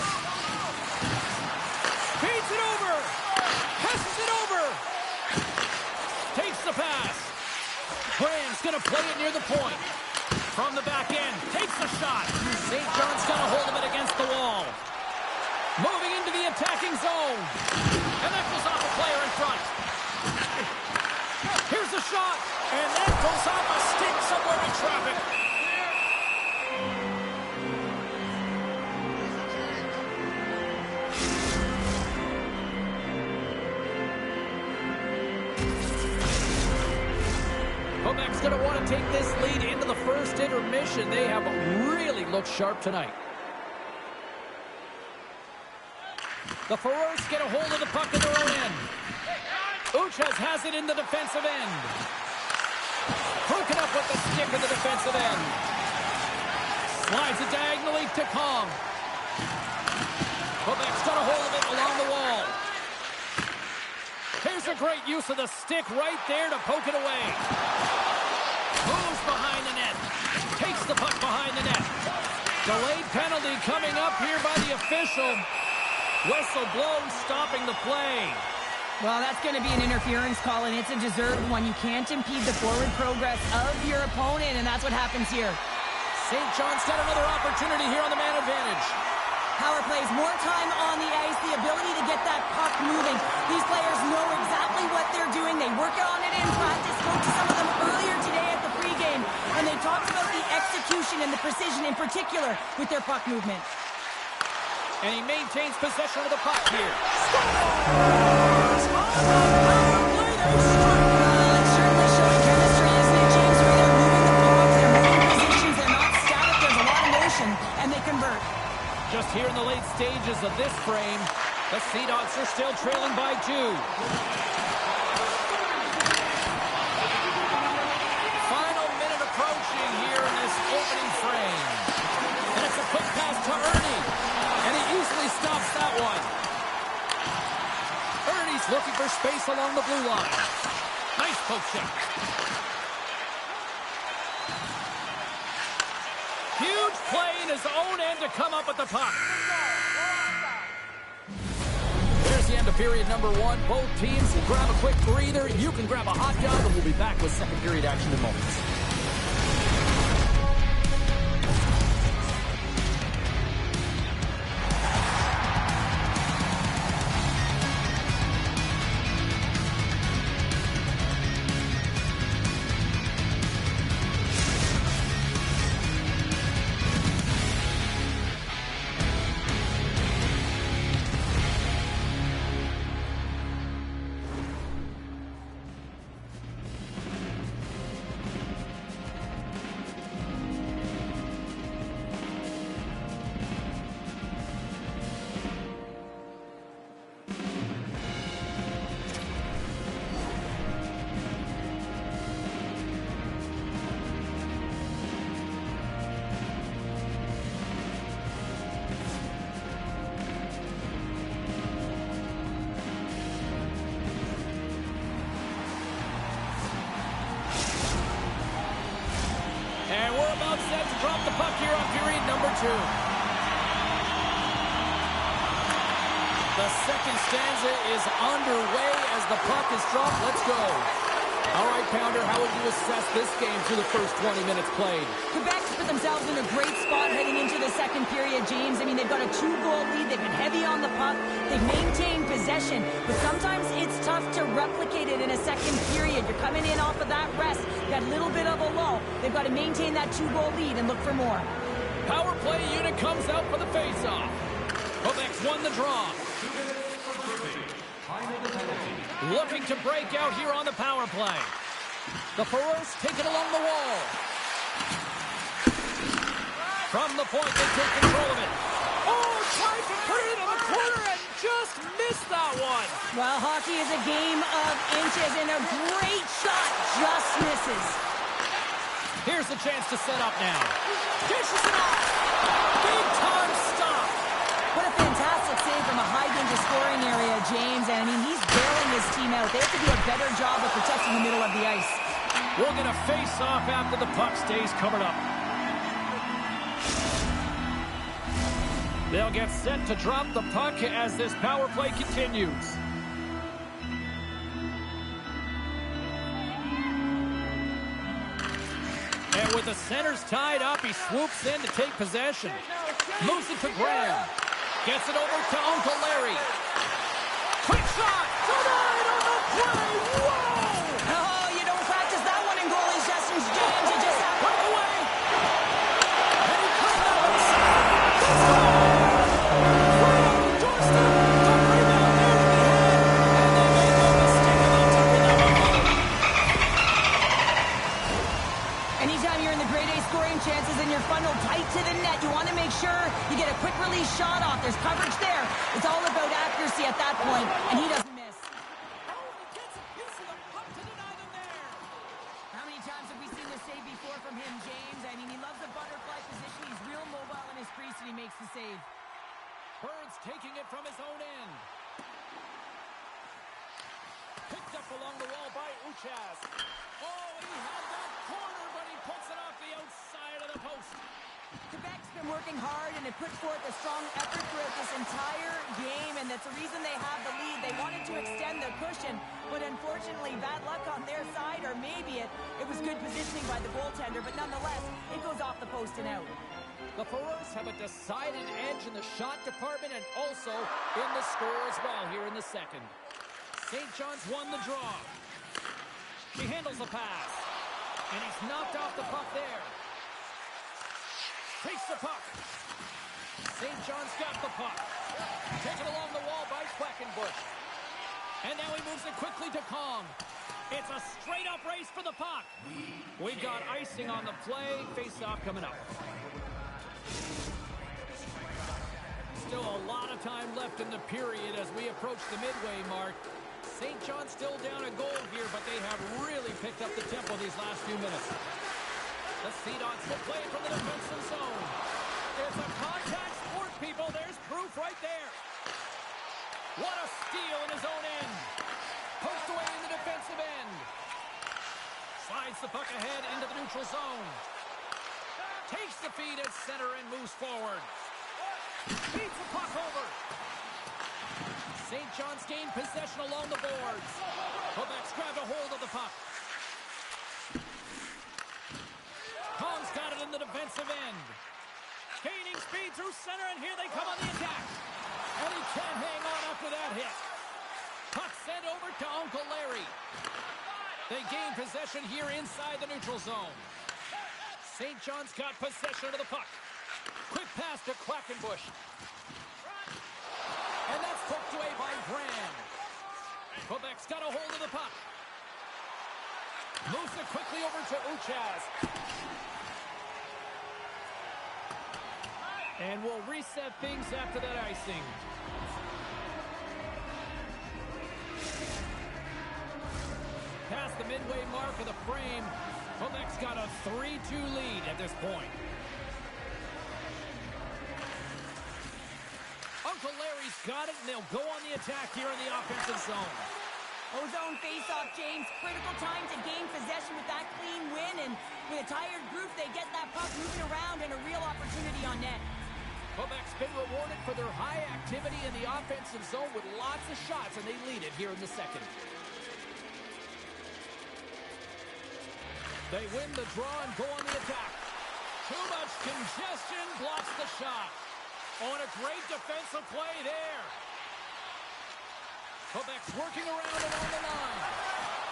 Feeds it over. Passes it over. Takes the pass. Graham's going to play it near the point. From the back end. Takes the shot. St. John's got a hold of it against the wall. Moving into the attacking zone. And that goes off a player in front. Here's the shot. And that goes off a stick somewhere in traffic. Quebec's going to want to take this lead into the first intermission. They have really looked sharp tonight. The Foreurs get a hold of the puck in their own end. Uchas has it in the defensive end. Broken up with the stick in the defensive end. Slides it diagonally to Kong. Quebec's got a hold of it along the wall. Here's a great use of the stick right there to poke it away. Moves behind the net. Takes the puck behind the net. Delayed penalty coming up here by the official. Whistle blown, stopping the play. Well, that's going to be an interference call, and it's a deserved one. You can't impede the forward progress of your opponent, and that's what happens here. St. John's got another opportunity here on the man advantage. Power plays, more time on the ice, the ability to get that puck moving. These players know exactly what they're doing. They work on it in practice. Spoke to some of them earlier today at the pregame, and they talked about the execution and the precision in particular with their puck movement. And he maintains possession of the puck here. Scores! It's certainly showing chemistry, isn't it, James? Where they're moving the puck, they're moving positions, they're not static, there's a lot of motion, and they convert. Just here in the late stages of this frame, the Sea Dogs are still trailing by 2. Final minute approaching here in this opening frame. And it's a quick pass to Ernie. And he easily stops that one. Ernie's looking for space along the blue line. Nice poke check. Huge play in his own end to come up with the puck. There's the end of period number 1. Both teams will grab a quick breather. You can grab a hot dog, and we'll be back with second period action in moments. And we're about set to drop the puck here on period number 2. The second stanza is underway as the puck is dropped. Let's go. All right, Pounder, how would you assess this game through the first 20 minutes played? Quebec's put themselves in a great spot heading into the second period, James. I mean, they've got a 2-goal lead. They've been heavy on the puck. They've maintained possession. But sometimes it's tough to replicate it in a second period. You're coming in off of that rest. You got a little bit of a lull. They've got to maintain that 2-goal lead and look for more. Power play unit comes out for the faceoff. Quebec's won the draw. Looking to break out here on the power play. The Furos take it along the wall. From the point, they take control of it. Oh, tried to put it in the corner and just missed that one. Well, hockey is a game of inches, and a great shot just misses. Here's the chance to set up now. Dishes it off. Big time stop. What a fantastic save from a high-danger scoring area, James. And, I mean, he's bailing his team out. They have to do a better job of protecting the middle of the ice. We're going to face off after the puck stays covered up. They'll get set to drop the puck as this power play continues. And with the centers tied up, he swoops in to take possession. Moves it to Graham. Gets it over to Uncle Larry. Quick shot! Denied on the play! Whoa! Oh, you don't practice that one in goalie sessions, James. You just have to Right away! And he comes out of the anytime you're in the grade A scoring chances and you're funneled tight to the net, you want to make sure you get a quick release shot off. There's coverage there. It's all about accuracy at that point, and he doesn't miss. How many times have we seen this save before from him, James? I mean, he loves the butterfly position. He's real mobile in his crease, and he makes the save. Burns taking it from his own end. Picked up along the wall by Uchas. Oh, he had that corner, but he puts it off the outside of the post. Quebec's been working hard and have put forth a strong effort throughout this entire game, and that's the reason they have the lead. They wanted to extend the cushion, but unfortunately, bad luck on their side, or maybe it was good positioning by the goaltender, but nonetheless, it goes off the post and out. The Furos have a decided edge in the shot department and also in the score as well here in the second. St. John's won the draw. He handles the pass, and he's knocked off the puck there. Takes the puck. St. John's got the puck. Taken along the wall by Quackenbush. And now he moves it quickly to Kong. It's a straight-up race for the puck. We've got icing on the play. Face-off coming up. Still a lot of time left in the period as we approach the midway mark. St. John's still down a goal here, but they have really picked up the tempo these last few minutes. The Sea-Dogs will play from the defensive zone. It's a contact sport, people. There's proof right there. What a steal in his own end. Poked away in the defensive end. Slides the puck ahead into the neutral zone. Takes the feed at center and moves forward. Beats the puck over. St. John's gained possession along the boards. Quebec's grabbed a hold of the puck. Kong's got it in the defensive end. Gaining speed through center, and here they come on the attack. And he can't hang on after that hit. Puck sent over to Uncle Larry. They gain possession here inside the neutral zone. St. John's got possession of the puck. Quick pass to Quackenbush. And that's poked away by Graham. Quebec's got a hold of the puck. Moves it quickly over to Uchas. And we'll reset things after that icing. Past the midway mark of the frame, Quebec's got a 3-2 lead at this point. Uncle Larry's got it, and they'll go on the attack here in the offensive zone. Ozone face-off, James. Critical time to gain possession with that clean win, and with a tired group, they get that puck moving around and a real opportunity on net. Quebec's been rewarded for their high activity in the offensive zone with lots of shots, and they lead it here in the second. They win the draw and go on the attack. Too much congestion blocks the shot. Oh, and a great defensive play there. Quebec's working around along the line.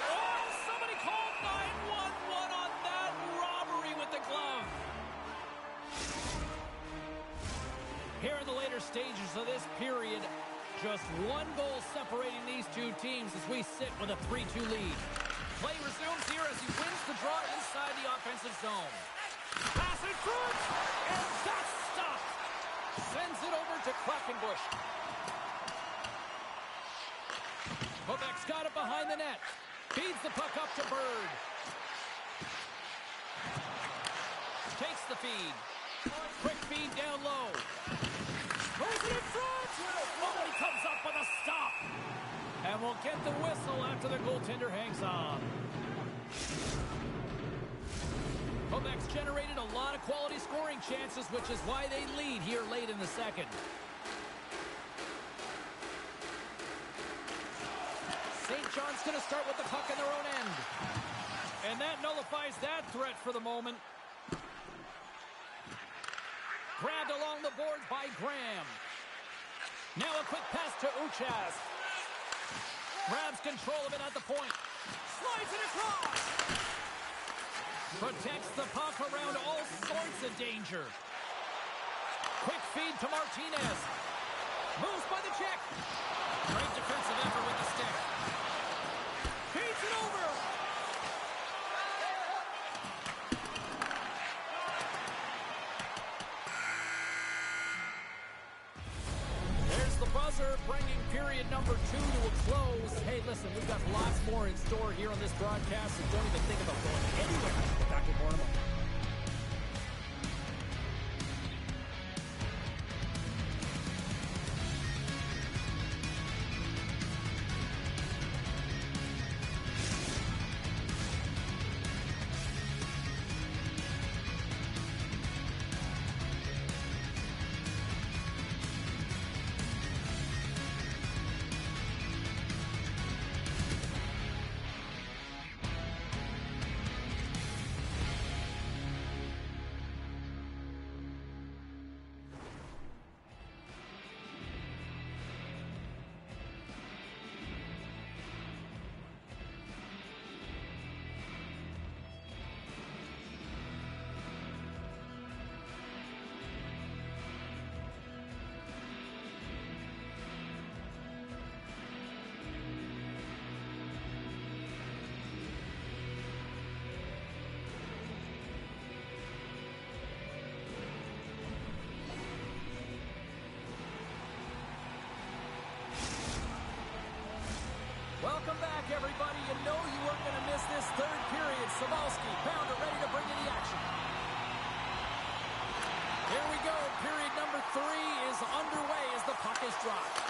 Oh, somebody called 911 on that robbery with the glove. Here in the later stages of this period. Just one goal separating these two teams as we sit with a 3-2 lead. Play resumes here as he wins the draw inside the offensive zone. Pass in front, and that's stopped. Sends it over to Quackenbush. Quebec's got it behind the net. Feeds the puck up to Bird. Takes the feed. Quick feed down low. Moves it in front. Oh, he comes up with a stop. And we'll get the whistle after the goaltender hangs on. Quebec's generated a lot of quality scoring chances, which is why they lead here late in the second. St. John's going to start with the puck in their own end. And that nullifies that threat for the moment. Grabbed along the boards by Graham. Now a quick pass to Uchas. Grabs control of it at the point. Slides it across. Protects the puck around all sorts of danger. Quick feed to Martinez. Moves by the check. Great defensive effort with the stick. Feeds it over. There's the buzzer, bringing period number 2 to a close. Hey, listen, we've got lots more in store here on this broadcast, so don't even think about going anywhere. Back with more in a moment. Welcome back, everybody. You know you weren't going to miss this third period. Sabalski, Pounder, ready to bring you the action. Here we go. Period number 3 is underway as the puck is dropped.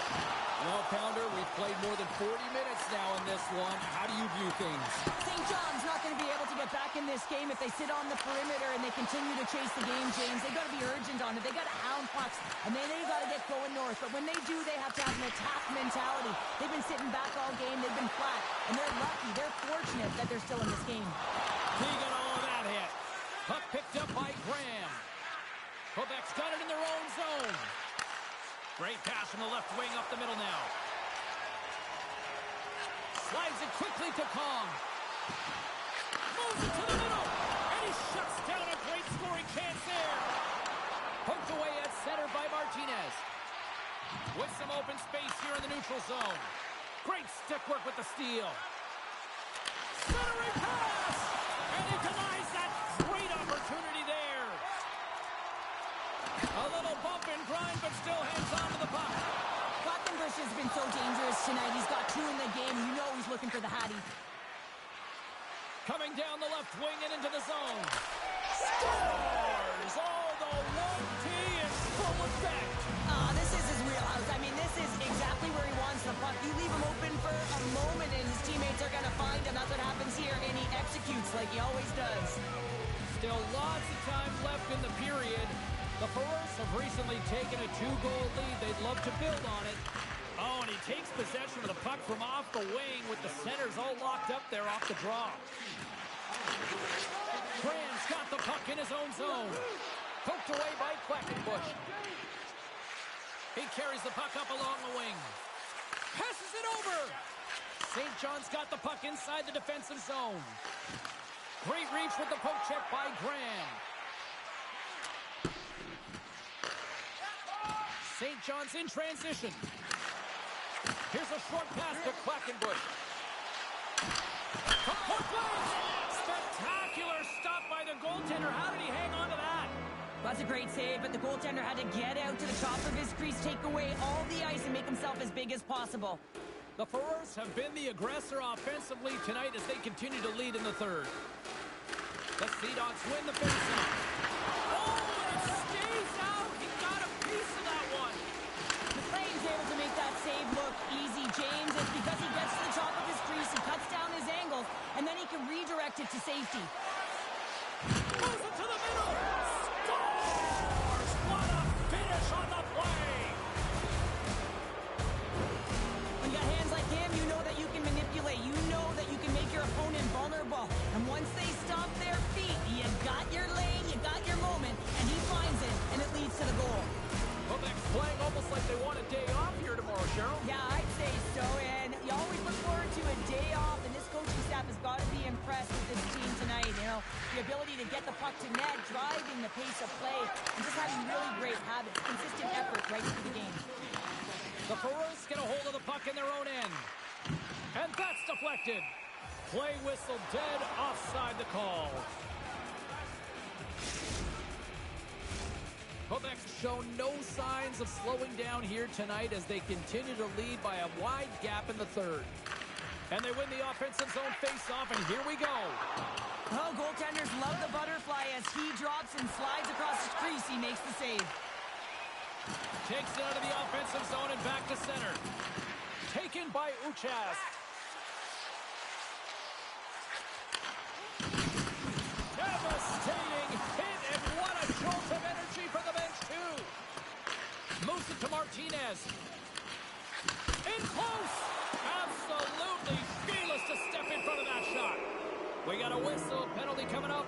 Well, Pounder, we've played more than 40 minutes now in this one. How do you view things? St. John's not going to be able to get back in this game if they sit on the perimeter and they continue to chase the game, James. They've got to be urgent on it. They've got to hound pucks, and then they've got to get going north. But when they do, they have to have an attack mentality. They've been sitting back all game. They've been flat, and they're lucky. They're fortunate that they're still in this game. He got all of that hit. Puck picked up by Graham. Quebec's got it in their own zone. Great pass from the left wing up the middle now. Slides it quickly to Kong. Moves it to the middle. And he shuts down a great scoring chance there. Poked away at center by Martinez. With some open space here in the neutral zone. Great stick work with the steal. Centering pass. And he denies that great opportunity there. A little bump and grind, but still hangs on to the puck. Quackenbush has been so dangerous tonight. He's got 2 in the game. You know he's looking for the Hattie. Coming down the left wing and into the zone. Scores! Oh, the 1T is full effect. This is his wheelhouse. I mean, this is exactly where he wants the puck. You leave him open for a moment, and his teammates are going to find him. That's what happens here, and he executes like he always does. Still lots of time left in the period. The Foreurs have recently taken a 2-goal lead. They'd love to build on it. Oh, and he takes possession of the puck from off the wing with the centers all locked up there off the draw. Graham's got the puck in his own zone. Poked away by Quackenbush. He carries the puck up along the wing. Passes it over. St. John's got the puck inside the defensive zone. Great reach with the poke check by Graham. St. John's in transition. Here's a short pass to Quackenbush. From point blank. Spectacular stop by the goaltender. How did he hang on to that? That's a great save, but the goaltender had to get out to the top of his crease, take away all the ice, and make himself as big as possible. The Foreurs have been the aggressor offensively tonight as they continue to lead in the third. The Sea Dogs win the faceoff. Oh, it stays out. He got a piece of that one. McLean's able to make that save look easy, James. It's because he gets to the top of his crease, he cuts down his angles, and then he can redirect it to safety. Moves it to the middle. Scores! What a finish on the play. When you got hands like him, you know that you can manipulate. You know that you can make your opponent vulnerable. And once they stop their feet, you got your lane, you got your moment, and he finds it, and it leads to the goal. Quebec's playing almost like they want a day off here tomorrow, Cheryl. Yeah, I'd say so, and you always look forward to a day off, and this coaching staff has got to be impressed with this team tonight. You know, the ability to get the puck to net, driving the pace of play, and just having really great habits, consistent effort right through the game. The Foreurs get a hold of the puck in their own end. And that's deflected. Play whistle dead, offside the call. Quebec's shown no signs of slowing down here tonight as they continue to lead by a wide gap in the third. And they win the offensive zone face-off, and here we go. Oh, goaltenders love the butterfly as he drops and slides across his crease. He makes the save. Takes it out of the offensive zone and back to center. Taken by Uchas. Devastating hit, and what a jolt of energy for the bench, too. Moves it to Martinez. In close. Absolutely fearless to step in front of that shot. We got a whistle. Penalty coming up.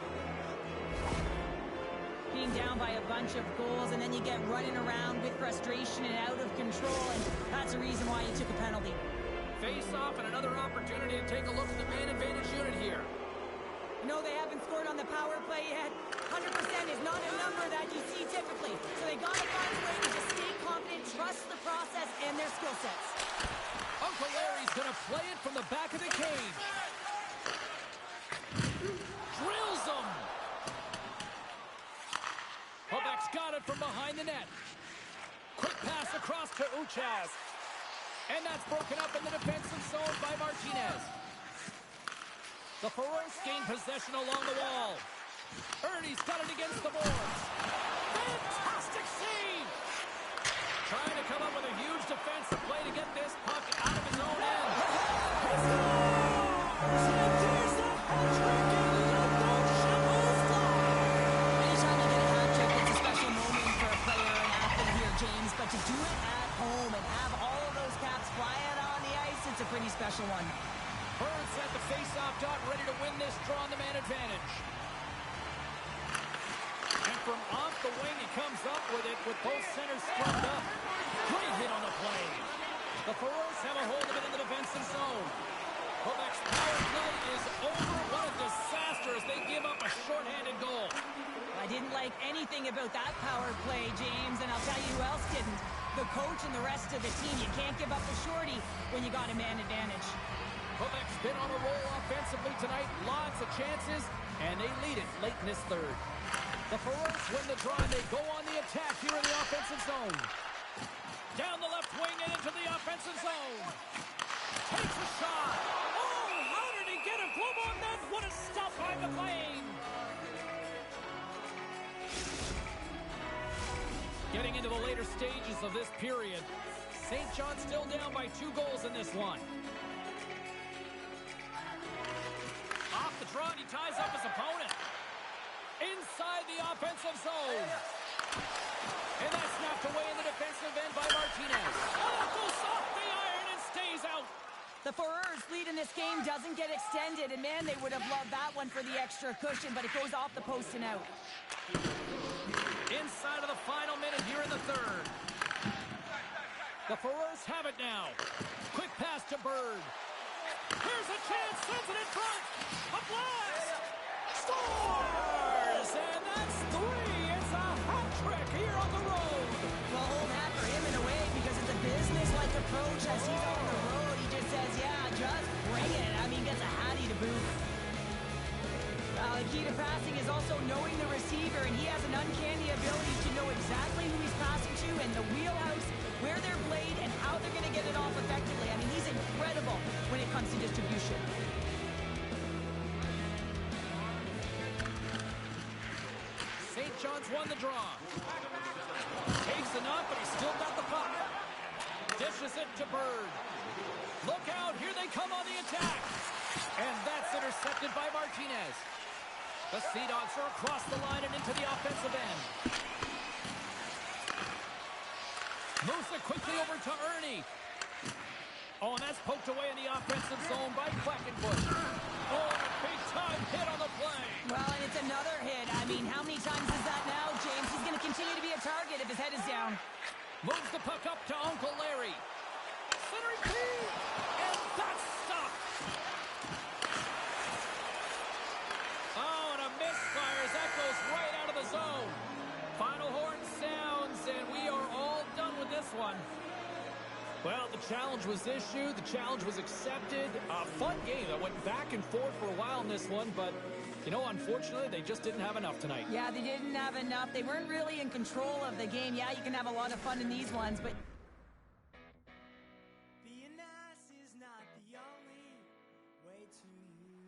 Being down by a bunch of goals, and then you get running around with frustration and out of control, and that's the reason why you took a penalty. Face-off and another opportunity to take a look at the man advantage unit here. No, they haven't scored on the power play yet. 100% is not a number that you see typically. So they got to find a way to just stay confident, trust the process and their skill sets. Uncle Larry's going to play it from the back of the cage. Drills him. Quebec's got it from behind the net. Quick pass across to Uchas. And that's broken up in the defensive zone by Martinez. The Foreurs gain possession along the wall. Ernie's got it against the boards. Fantastic save! Trying to come up with a huge defensive play to get this puck out of his own end. He scores! And there's the hat-trick, and Loco shovels fly! Anytime you get a hat-trick, it's a special moment for a player or an athlete here, James. But to do it at home and have all of those caps flying on the ice, it's a pretty special one. Burns at the face-off dot, ready to win this draw on the man advantage. And from off the wing, he comes up with it with both centers scrubbed up. Great hit on the play. The Foreurs have a hold of it in the defensive zone. Quebec's power play is over. What a disaster as they give up a shorthanded goal. I didn't like anything about that power play, James, and I'll tell you who else didn't. The coach and the rest of the team. You can't give up a shorty when you got a man advantage. Quebec's been on a roll offensively tonight. Lots of chances, and they lead it late in this third. The Foreurs win the draw, and they go on the attack here in the offensive zone. Down the left wing and into the offensive zone. Takes a shot. Oh, how did he get a glove on that? What a stop by McLean. Getting into the later stages of this period, St. John still down by 2 goals in this one. Off the draw, and he ties up his opponent. Inside the offensive zone. And that's knocked away in the defensive end by Martinez. Oh, goes off the iron and stays out. The Foreurs' lead in this game doesn't get extended, and man, they would have loved that one for the extra cushion, but it goes off the post and out. Inside of the final minute here in the third. The Foreurs have it now. Quick pass to Bird. Here's a chance, sends it in front. A blast! Scores! And that's 3. It's a hat trick here on the road. Well, old hat for him, and key to passing is also knowing the receiver, and he has an uncanny ability to know exactly who he's passing to and the wheelhouse, where they're played, and how they're going to get it off effectively. I mean, he's incredible when it comes to distribution. St. John's won the draw. Takes enough, but he's still got the puck. Dishes it to Bird. Look out, here they come on the attack. And that's intercepted by Martinez. The Sea Dogs are across the line and into the offensive end. Moves it quickly over to Ernie. Oh, and that's poked away in the offensive zone by Quackenbush. Oh, and a big-time hit on the play. Well, and it's another hit. I mean, how many times is that now, James? He's going to continue to be a target if his head is down. Moves the puck up to Uncle Larry. Centering feed, and that's stopped. Oh, and a misfire as that goes right out of the zone. Final horn sounds, and we are all done with this one. Well, the challenge was issued. The challenge was accepted. A fun game that went back and forth for a while in this one, but, you know, unfortunately, they just didn't have enough tonight. Yeah, they didn't have enough. They weren't really in control of the game. Yeah, you can have a lot of fun in these ones, but... Being nice is not the only way to you.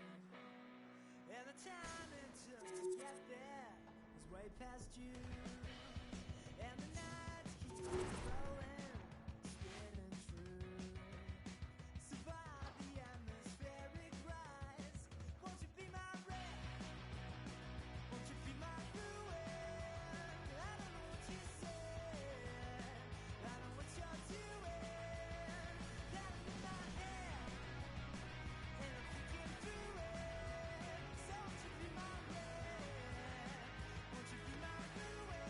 And the time it took to get there is way past you. And the nights keep rolling, spinning through. Survive the atmospheric rise. Won't you be my red? Won't you be my ruin? I don't know what you said. I know what you're doing. That'll be my head. And I'm thinking through it. So won't you be my red? Won't you be my ruin?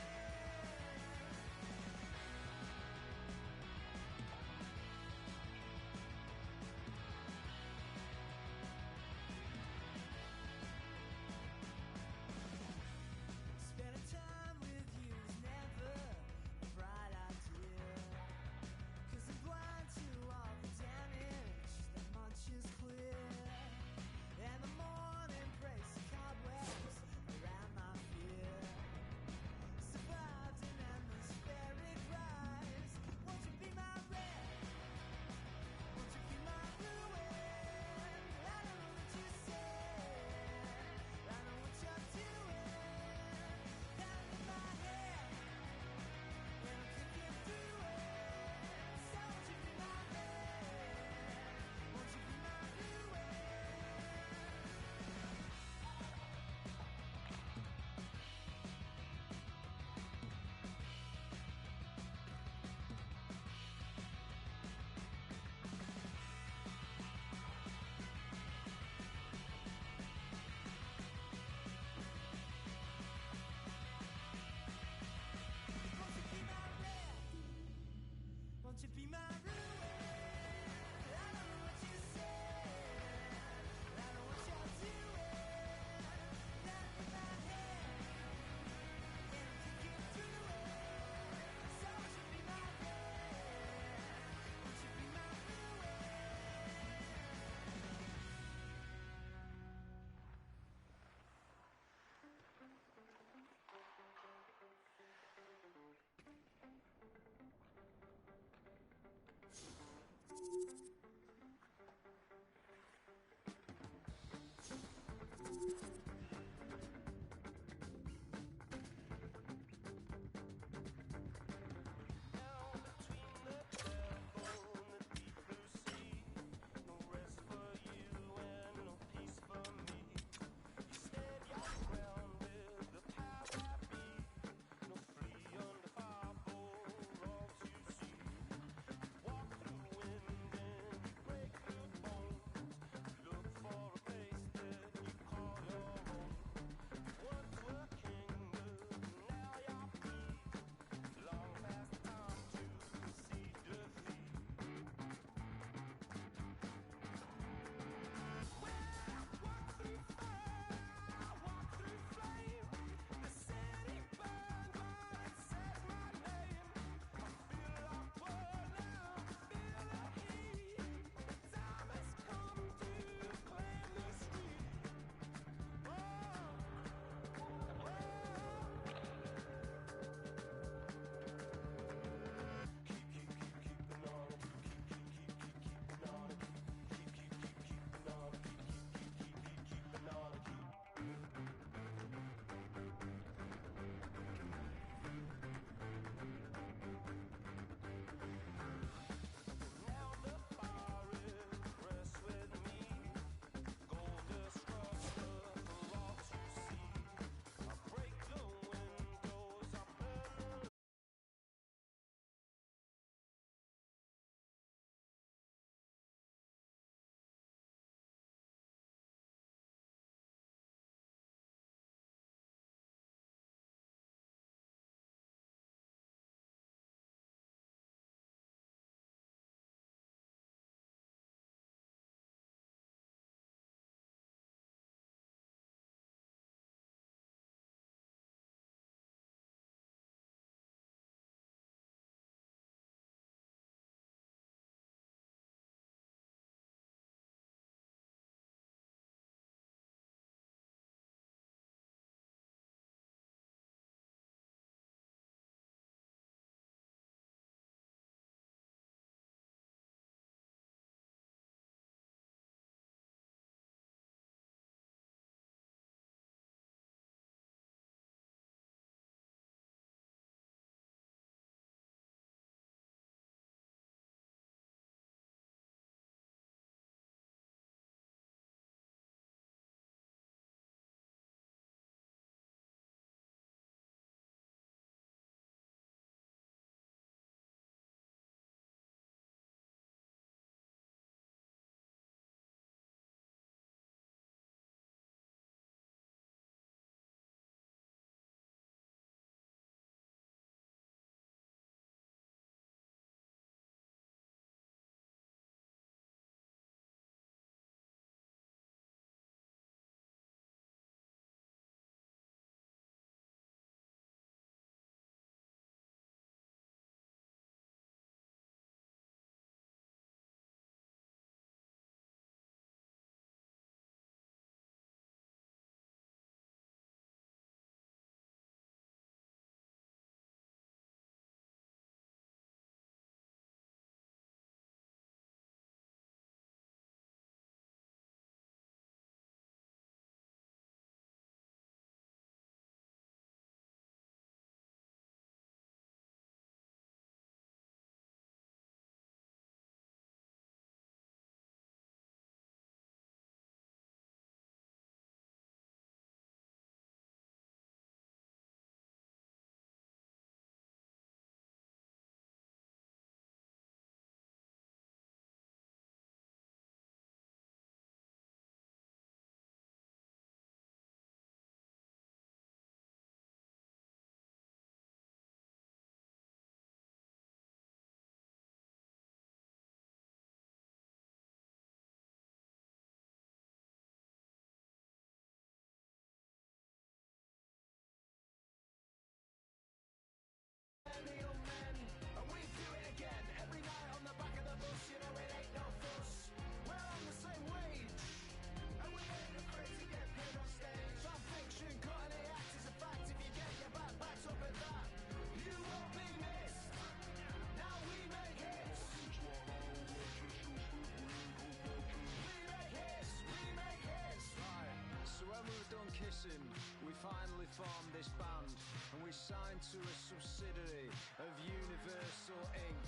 racing, we finally formed this band, and we signed to a subsidiary of Universal Inc.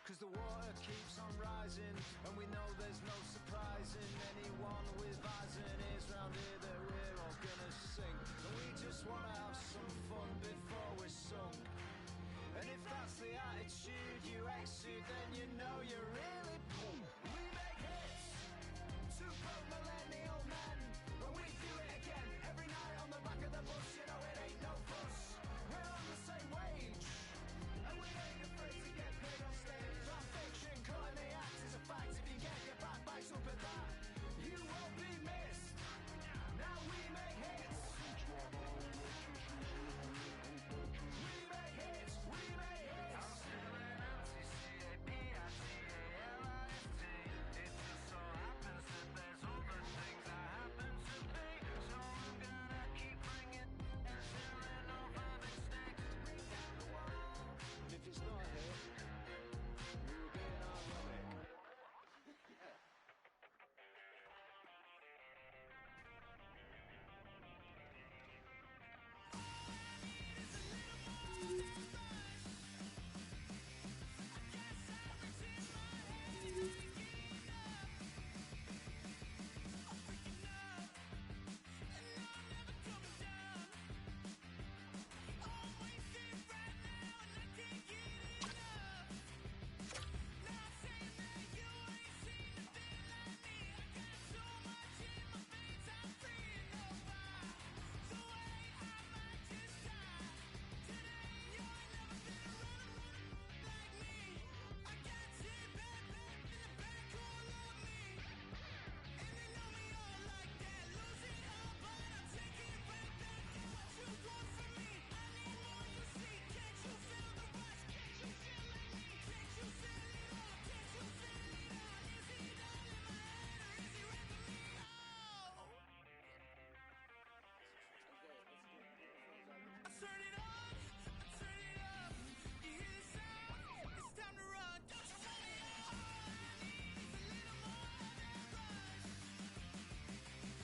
Cause the water keeps on rising, and we know there's no surprising anyone with eyes and ears round here that we're all gonna sing. And we just wanna have some fun before we're sung. And if that's the attitude you exude, then you know you're really cool. We make hits, super millennial men. When we do it again, every night on the back of the bus, you know it ain't no fuss. We're on the same wage, and we ain't afraid to get paid on stage. Our fiction, cutting the act is a fact. If you get your back backs up at that, you won't be missed. Now we make hits. We make hits. We make hits. I'm feeling MCCAPITALIST. It just so happens that there's other things I happen to be. So I'm gonna keep bringing and tearing over mistakes. Bring down the wall. If it's not a hit, we were being ironic. Turn it on, turn it up. You hear the sound? It's time to run. Don't you want it all? All I need is a little more of that rush. I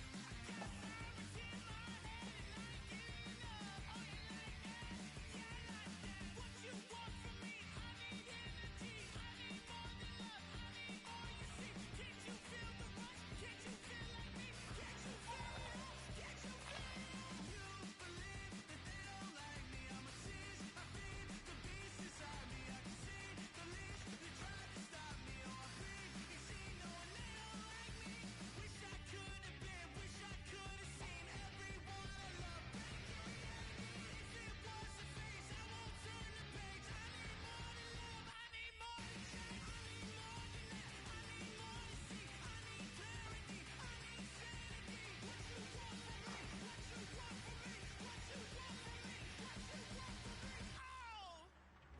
got sirens in my head and I ain't giving up. Oh, you like that? Yeah, I like that. What you want from me? I need energy. I need more than love. I need more, you see. Can't you feel the rush? Can't you feel like me? Can't you feel it? Can't you feel it? You believe that they don't like me. I'm a tease. I feed the beast inside me. I can see the least. You tried to stop me. Oh, I breathe. You see, knowing they don't like me. Wish I could have been. Wish I could have seen everyone I love break reality. If it was a face, I won't turn the page. I need more to love. I need more to change. I need more than that. I need more to see. I need clarity. I need sanity. What you want from me? What you want from me? What you want from me? What you want from me? Oh!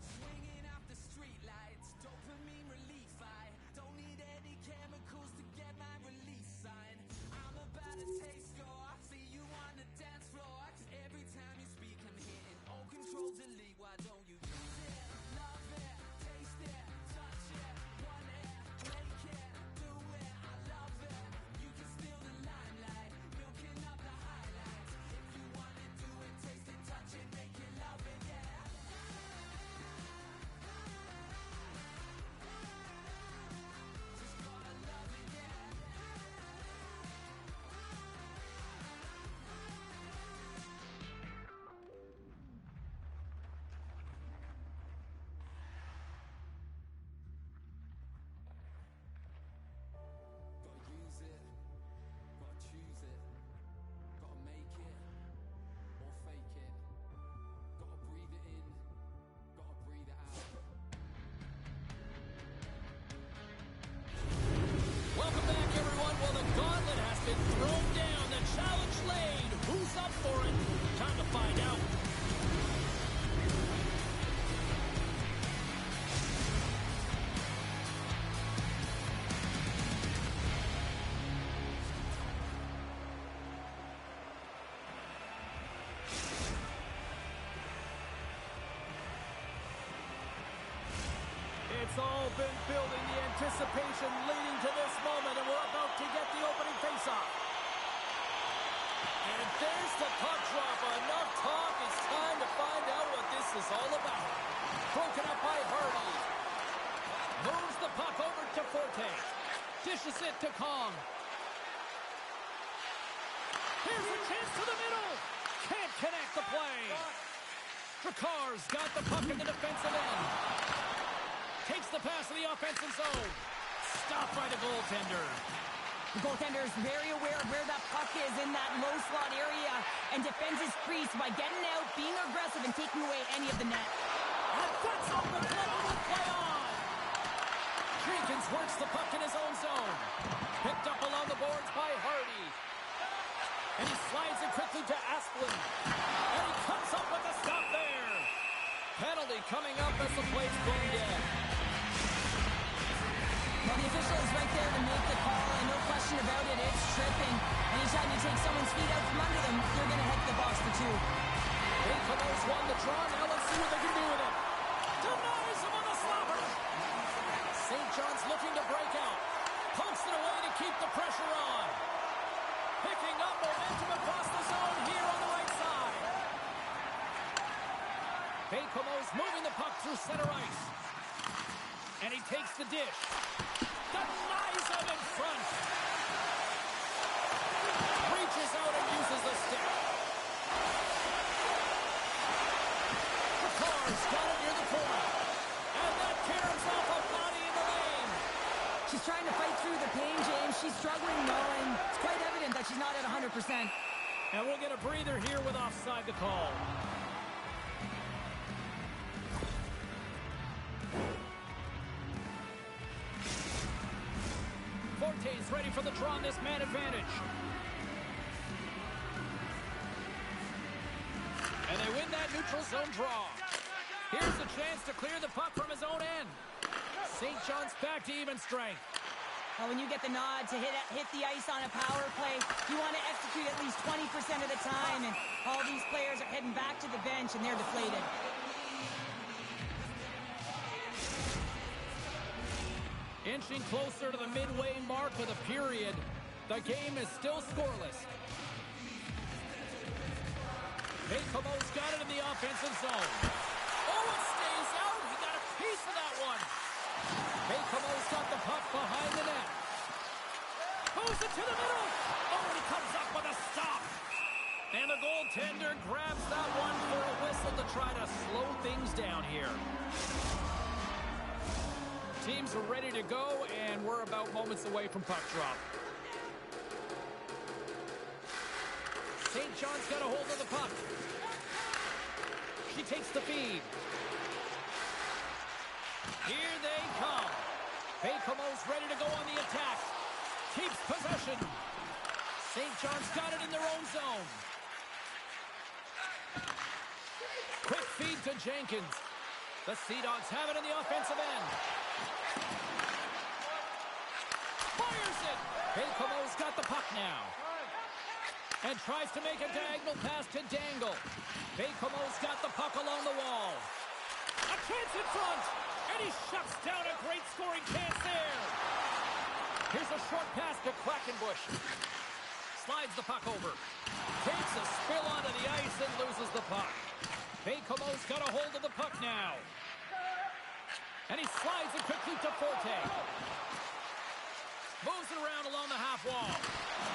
Swinging off the street lights, dopamine relief. I don't need any chemicals to get my release sign. I'm about to taste your, see you on the dance floor. 'Cause every time you speak, I'm hitting all control delete. Why don't you use it? Love it, taste it, touch it, want it, make it, do it. I love it. You can steal the limelight, milking up the highlights. If you wanna do it, taste it, touch it, make it, love it, yeah. Just gotta love it, yeah. Gotta use it, gotta choose it, gotta make it, or fake it. Gotta breathe it in, gotta breathe it out. Welcome back, everyone. Well, the gauntlet has been thrown down. The challenge laid. Who's up for it? Time to find out. It's all been building, the anticipation leading to this moment, and we're about to get the opening faceoff. And there's the puck drop. Enough talk. It's time to find out what this is all about. Broken up by Hardy. Moves the puck over to Forte. Dishes it to Kong. Here's a chance to the middle. Can't connect the play. Drakar's got the puck in the defensive end. Takes the pass to the offensive zone. Stopped by the goaltender. The goaltender is very aware of where that puck is in that low slot area and defends his crease by getting out, being aggressive, and taking away any of the net. And that's off the glove with play on. Jenkins works the puck in his own zone. Picked up along the boards by Hardy. And he slides it quickly to Asplund. And he comes up with a stop there. Penalty coming up as the play's blown dead. Well, the official is right there to make the call, and no question about it, it's tripping. Anytime you take someone's feet out from under them, you're going to hit the box for two. Bakehouse won the draw. Now let's see what they can do with it. Denies him on the slapper. St. John's looking to break out. Pumps it away to keep the pressure on. Picking up momentum across the zone here on the right side. Bakehouse moving the puck through center ice. And he takes the dish. Denies him in front. Reaches out and uses the stick. The car's got it near the corner. And that tears off a body in the lane. She's trying to fight through the pain, James. She's struggling, though, and it's quite evident that she's not at 100%. And we'll get a breather here with offside the call. Forte's ready for the draw on this man advantage. And they win that neutral zone draw. Here's a chance to clear the puck from his own end. St. John's back to even strength. Well, when you get the nod to hit the ice on a power play, you want to execute at least 20% of the time, and all these players are heading back to the bench, and they're deflated. Inching closer to the midway mark of the period. The game is still scoreless. Bakehouse got it in the offensive zone. Oh, it stays out. He got a piece of that one. Bakehouse got the puck behind the net. Moves it to the middle. Oh, and he comes up with a stop. And the goaltender grabs that one for a whistle to try to slow things down here. Teams are ready to go, and we're about moments away from puck drop. St. John's got a hold of the puck. She takes the feed. Here they come. Bakehouse ready to go on the attack. Keeps possession. St. John's got it in their own zone. Quick feed to Jenkins. The Sea Dogs have it in the offensive end. Fires it. Bakehouse got the puck now. And tries to make a diagonal pass to Dangle. Bakehouse got the puck along the wall. A chance in front. And he shuts down a great scoring chance there. Here's a short pass to Quackenbush. Slides the puck over. Takes a spill onto the ice and loses the puck. Bakehouse got a hold of the puck now. And he slides it quickly to Forte. Moves it around along the half wall.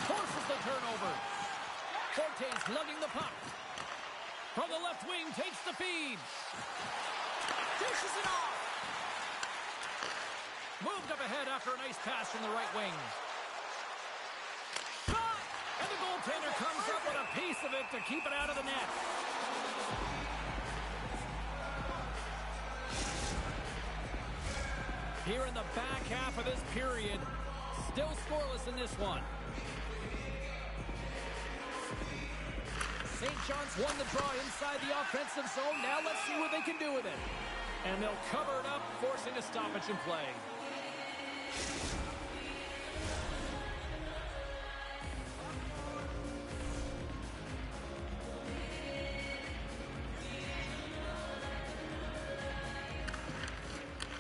Forces the turnover. Forte's lugging the puck. From the left wing, takes the feed. Dishes it off. Moved up ahead after a nice pass from the right wing. Shot! And the goaltender comes up with a piece of it to keep it out of the net. Here in the back half of this period, still scoreless in this one. St. John's won the draw inside the offensive zone. Now let's see what they can do with it. And they'll cover it up, forcing a stoppage in play.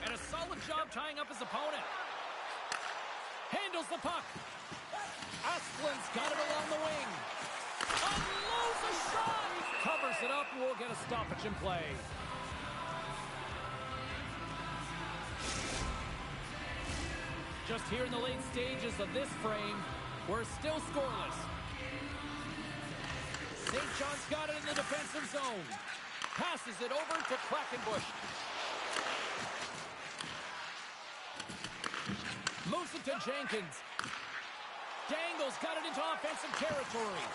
And a solid job tying up his opponent. Handles the puck. Asplund's got it along the wing. we'll get a stoppage in play. Just here in the late stages of this frame, we're still scoreless. St. John's got it in the defensive zone. Passes it over to Quackenbush. Moves it to Jenkins. Dangles got it into offensive territory.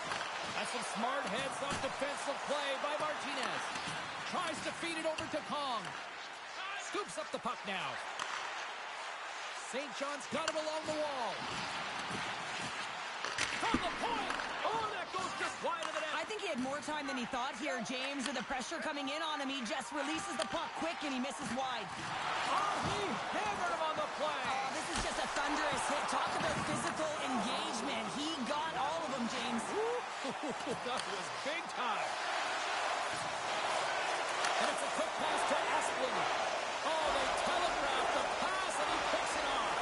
That's some smart heads-up defensive play by Martinez. Tries to feed it over to Kong. Scoops up the puck now. St. John's got him along the wall. From the point. Oh, that goes just wide of the net. I think he had more time than he thought here, James. With the pressure coming in on him, he just releases the puck quick and he misses wide. Oh, he hammered him on the play. Oh, this is just a thunderous hit. Talk about physical engagement. He got all of them, James. That was big time. And it's a quick pass to Asplund. Oh, they telegraphed the pass and he picks it off.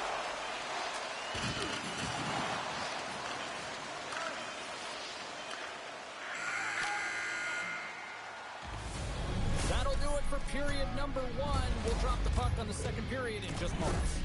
That'll do it for period number 1. We'll drop the puck on the second period in just moments.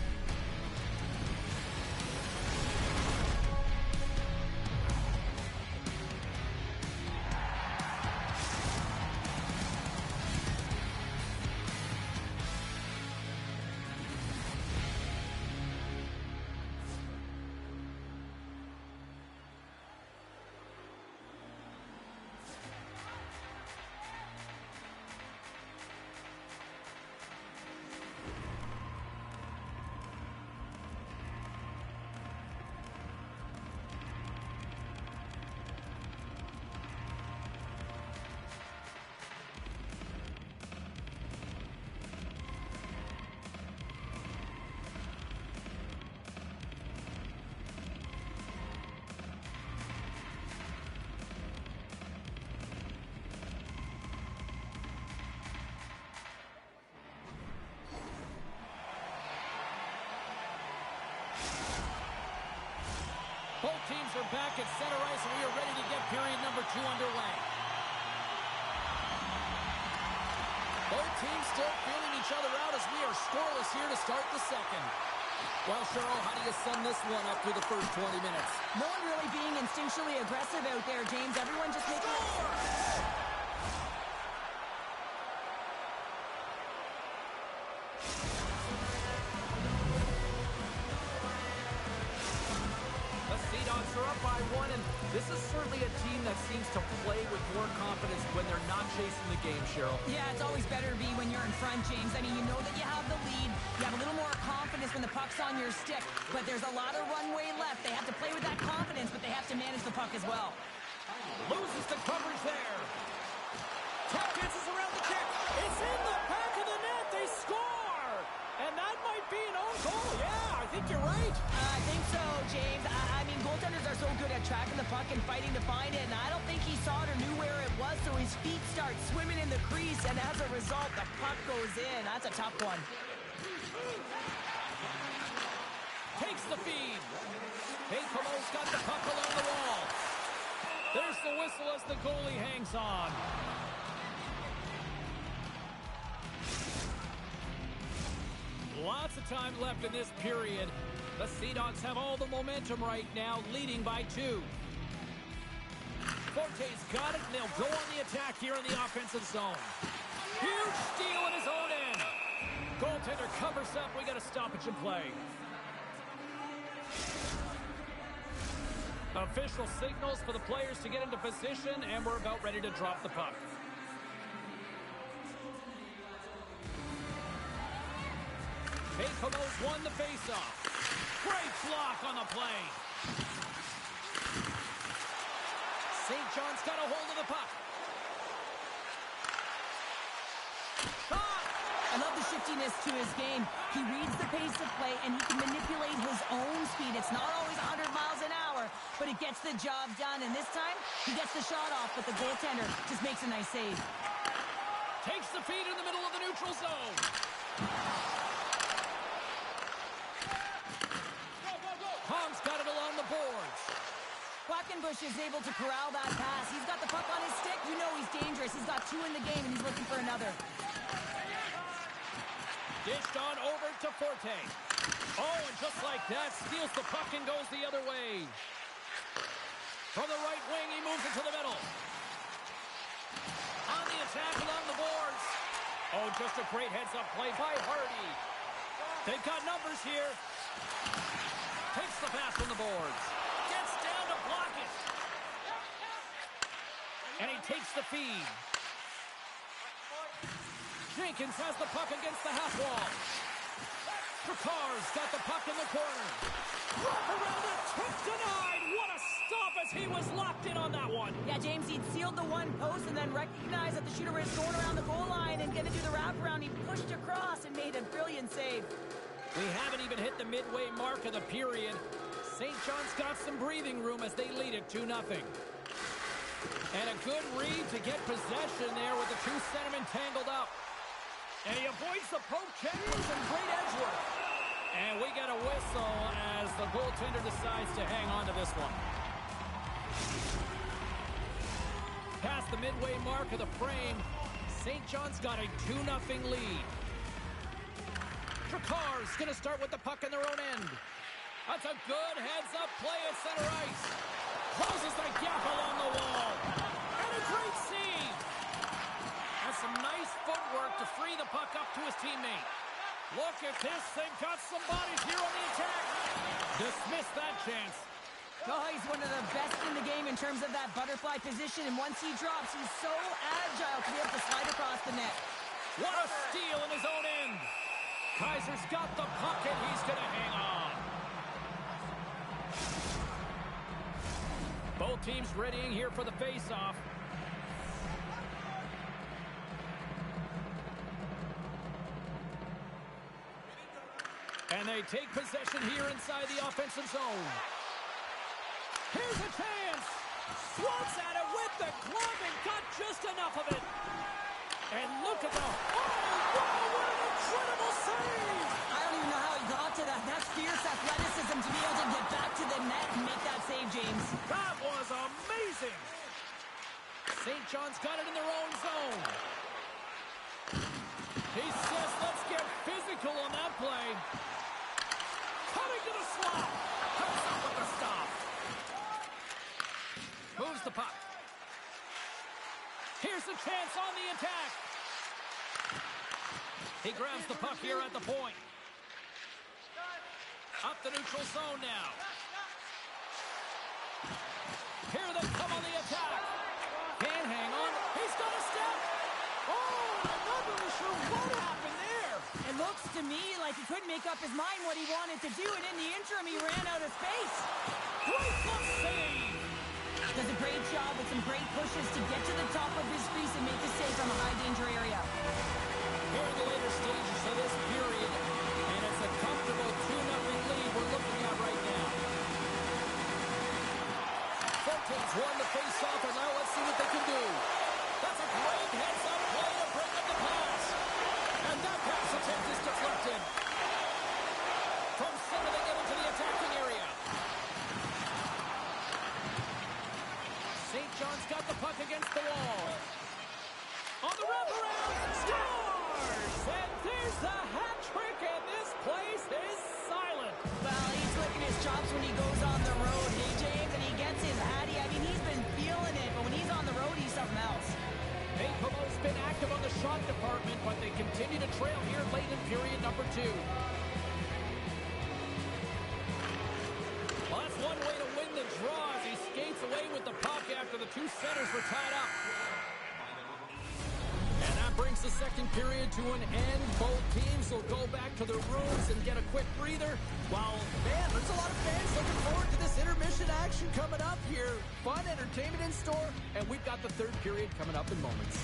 Both teams are back at center ice, and we are ready to get period number 2 underway. Both teams still feeling each other out as we are scoreless here to start the second. Well, Cheryl, how do you sum this one up through the first 20 minutes? No one really being instinctually aggressive out there, James. Everyone just making... Are up by 1, and this is certainly a team that seems to play with more confidence when they're not chasing the game, Cheryl. Yeah, it's always better to be when you're in front, James. I mean, you know that you have the lead. You have a little more confidence when the puck's on your stick, but there's a lot of runway left. They have to play with that confidence, but they have to manage the puck as well. Loses the coverage there. Tap dances around the kick. It's in the back of the net. They score! And that might be an own goal. Yeah, I think you're right. I think so, James. I mean, goaltenders are so good at tracking the puck and fighting to find it, and I don't think he saw it or knew where it was, so his feet start swimming in the crease, and as a result, the puck goes in. That's a tough one. Takes the feed. Haycomo's got the puck along the wall. There's the whistle as the goalie hangs on. Lots of time left in this period. The Sea Dogs have all the momentum right now, leading by 2. Forte's got it, and they'll go on the attack here in the offensive zone. Huge steal in his own end. Goaltender covers up. We got a stoppage in play. Official signals for the players to get into position, and we're about ready to drop the puck. Haycomo's won the faceoff. Great block on the play. St. John's got a hold of the puck. Shot! I love the shiftiness to his game. He reads the pace of play, and he can manipulate his own speed. It's not always 100 miles an hour, but it gets the job done. And this time, he gets the shot off, but the goaltender just makes a nice save. Takes the feed in the middle of the neutral zone. Kong's got it along the boards. Quackenbush is able to corral that pass. He's got the puck on his stick. You know he's dangerous. He's got got 2 in the game, and he's looking for another. Dished on over to Forte. Oh, and just like that, steals the puck and goes the other way. From the right wing, he moves it to the middle. On the attack along the boards. Oh, just a great heads-up play by Hardy. They've got numbers here. Takes the pass from the boards. Gets down to block it. And he takes the feed. Jenkins has the puck against the half wall. Picar's got the puck in the corner. Wrap around it, tip denied. What a stop as he was locked in on that one. Yeah, James, he'd sealed the one post and then recognized that the shooter was going around the goal line and going to do the wraparound. He pushed across and made a brilliant save. We haven't even hit the midway mark of the period. St. John's got some breathing room as they lead it 2-0. And a good read to get possession there with the two centermen tangled up. And he avoids the poke checkers and great edge work. And we get a whistle as the goaltender decides to hang on to this one. Past the midway mark of the frame, St. John's got a 2-0 lead. Picar's going to start with the puck in their own end. That's a good heads-up play at center ice. Closes the gap along the wall. And a great save. That's some nice footwork to free the puck up to his teammate. Look at this. They've got some bodies here on the attack. Dismiss that chance. Oh, he's one of the best in the game in terms of that butterfly position. And once he drops, he's so agile to be able to slide across the net. What a steal in his own end. Kaiser's got the puck and he's going to hang on. Both teams readying here for the face-off. And they take possession here inside the offensive zone. Here's a chance. Swats at it with the glove and got just enough of it. And look at the... Oh, wow, what an incredible save! I don't even know how he got to that. That's fierce athleticism to be able to get back to the net and make that save, James. That was amazing! St. John's got it in their own zone. He says, let's get physical on that play. Coming to the slot. Comes up with the stop. Moves the puck. Here's a chance on the attack. He grabs the puck here at the point. Up the neutral zone now. Here they come on the attack. Can't hang on. He's got a step. Oh, I'm not really sure what happened there. It looks to me like he couldn't make up his mind what he wanted to do, and in the interim, he ran out of space. Great glove save. Does a great job with some great pushes to get to the top of his crease and make a save from a high-danger area. Here in the later stages of this period, and it's a comfortable 2-0 lead we're looking at right now. Forte's won the face-off, and now let's see what they can do. That's a great heads-up play to bring up the pass. And that pass attempt is deflected. From center, they get into the attacking area. St. John's got the puck against the wall. On the wraparound, scores! And there's the hat trick, and this place is silent. Well, he's licking his chops when he goes on the road, hey, James, and he gets his hattie. I mean, he's been feeling it, but when he's on the road, he's something else. Napomo's been active on the shot department, but they continue to trail here late in period number 2. Well, that's one way to win the draw as he skates away with the puck after the two centers were tied up. And that brings the second period to an end. Both teams will go back to their rooms and get a quick breather. Well, man, there's a lot of fans looking forward to this intermission action coming up here. Fun entertainment in store, And we've got the third period coming up in moments.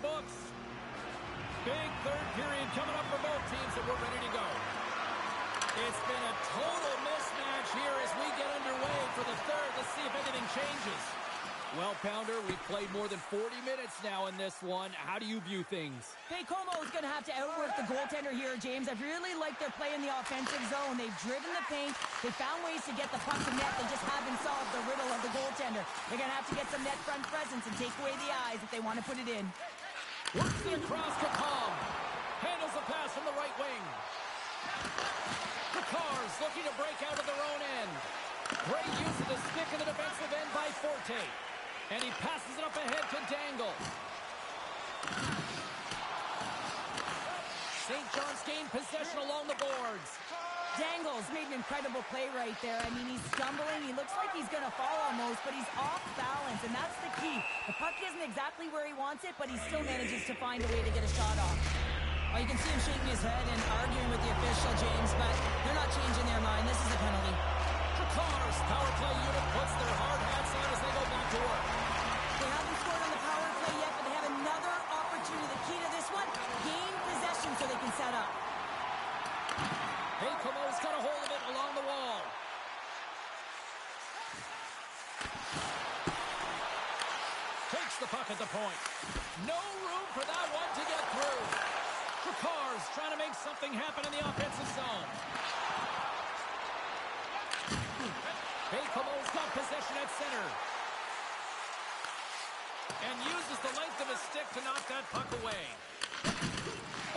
books. Big third period coming up for both teams, and we're ready to go. It's been a total mismatch here as we get underway for the third. Let's see if anything changes. Well, Pounder, we've played more than 40 minutes now in this one. How do you view things? Como is going to have to outwork the goaltender here, James. I've really liked their play in the offensive zone. They've driven the paint. They found ways to get the puck to net. They just haven't solved the riddle of the goaltender. They're going to have to get some net front presence and take away the eyes if they want to put it in. Works it across to Calm. Handles the pass from the right wing. The Cars looking to break out of their own end. Great use of the stick in the defensive end by Forte. And he passes it up ahead to Dangle. St. John's gained possession along the boards. Dangle's made an incredible play right there. I mean, he's stumbling. He looks like he's going to fall almost, but he's off balance, and that's the key. The puck isn't exactly where he wants it, but he still manages to find a way to get a shot off. Well, you can see him shaking his head and arguing with the official, James, but they're not changing their mind. This is a penalty. Cars power play unit puts their hard hats on as they go back to work. They haven't scored on the power play yet, but they have another opportunity. The key to this one, gain possession so they can set up. Como's got a hold of it along the wall. Takes the puck at the point. No room for that one to get through. Cars trying to make something happen in the offensive zone. Como's got possession at center. And uses the length of his stick to knock that puck away.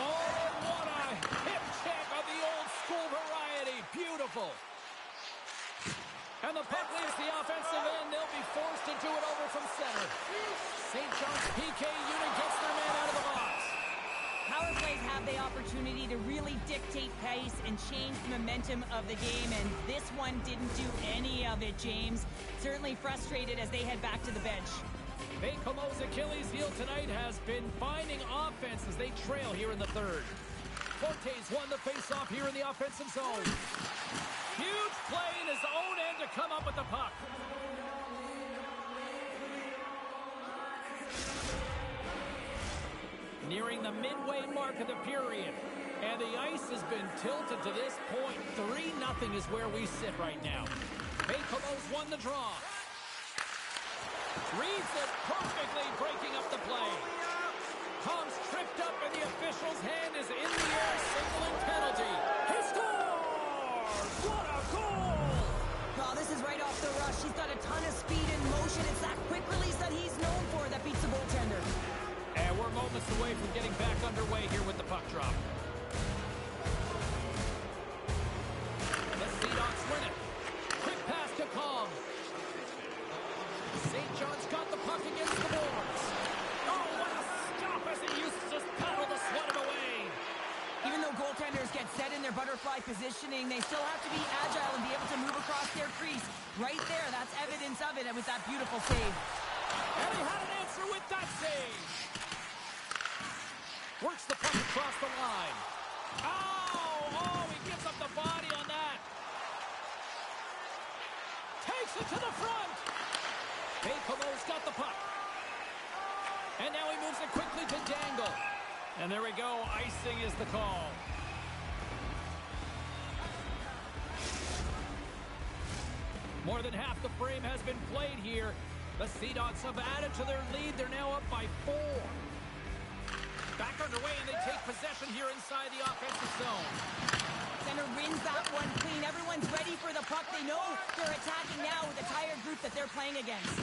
Oh, what a hip check of the old school variety. Beautiful. And the puck leaves the offensive end. They'll be forced to do it over from center. St. John's PK unit gets their man out of the box. Power plays have the opportunity to really dictate pace and change the momentum of the game, and this one didn't do any of it, James. Certainly frustrated as they head back to the bench. Como's Achilles heel tonight has been finding offense as they trail here in the third. Forte's won the face-off here in the offensive zone. Huge play in his own end to come up with the puck. Nearing the midway mark of the period. And the ice has been tilted to this point. 3-0 is where we sit right now. Como's won the draw. Reads it perfectly, breaking up the play. Tom's tripped up and the official's hand is in the air, signaling penalty. He scores! What a goal! Well, this is right off the rush. He's got a ton of speed and motion. It's that quick release that he's known for that beats the goaltender. And we're moments away from getting back underway here with the puck drop. The Seahawks win it. Quick pass to Kong. St. John's got the puck against the boards. Oh, what a stop as he used to just paddle the sweat away. Even though goaltenders get set in their butterfly positioning, they still have to be agile and be able to move across their crease. Right there, that's evidence of it with that beautiful save. And he had an answer with that save. Works the puck across the line. Oh, he gives up the body on that. Takes it to the front. Como's got the puck. And now he moves it quickly to Dangle. And there we go. Icing is the call. More than half the frame has been played here. The Sea Dogs have added to their lead. They're now up by 4. Back underway, and they take possession here inside the offensive zone. Center wins that one clean. Everyone's ready for the puck. They know they're attacking now with the tired group that they're playing against.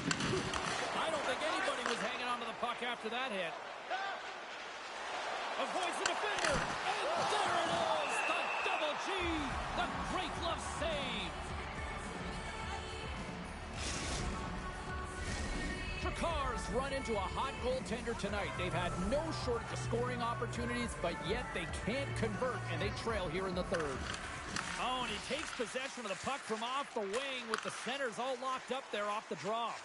I don't think anybody was hanging on to the puck after that hit. Avoids the defender, and there it is! The double G! The great glove save! Cars run into a hot goaltender tonight. They've had no shortage of scoring opportunities, but yet they can't convert, and they trail here in the third. Oh, and he takes possession of the puck from off the wing with the centers all locked up there off the draw.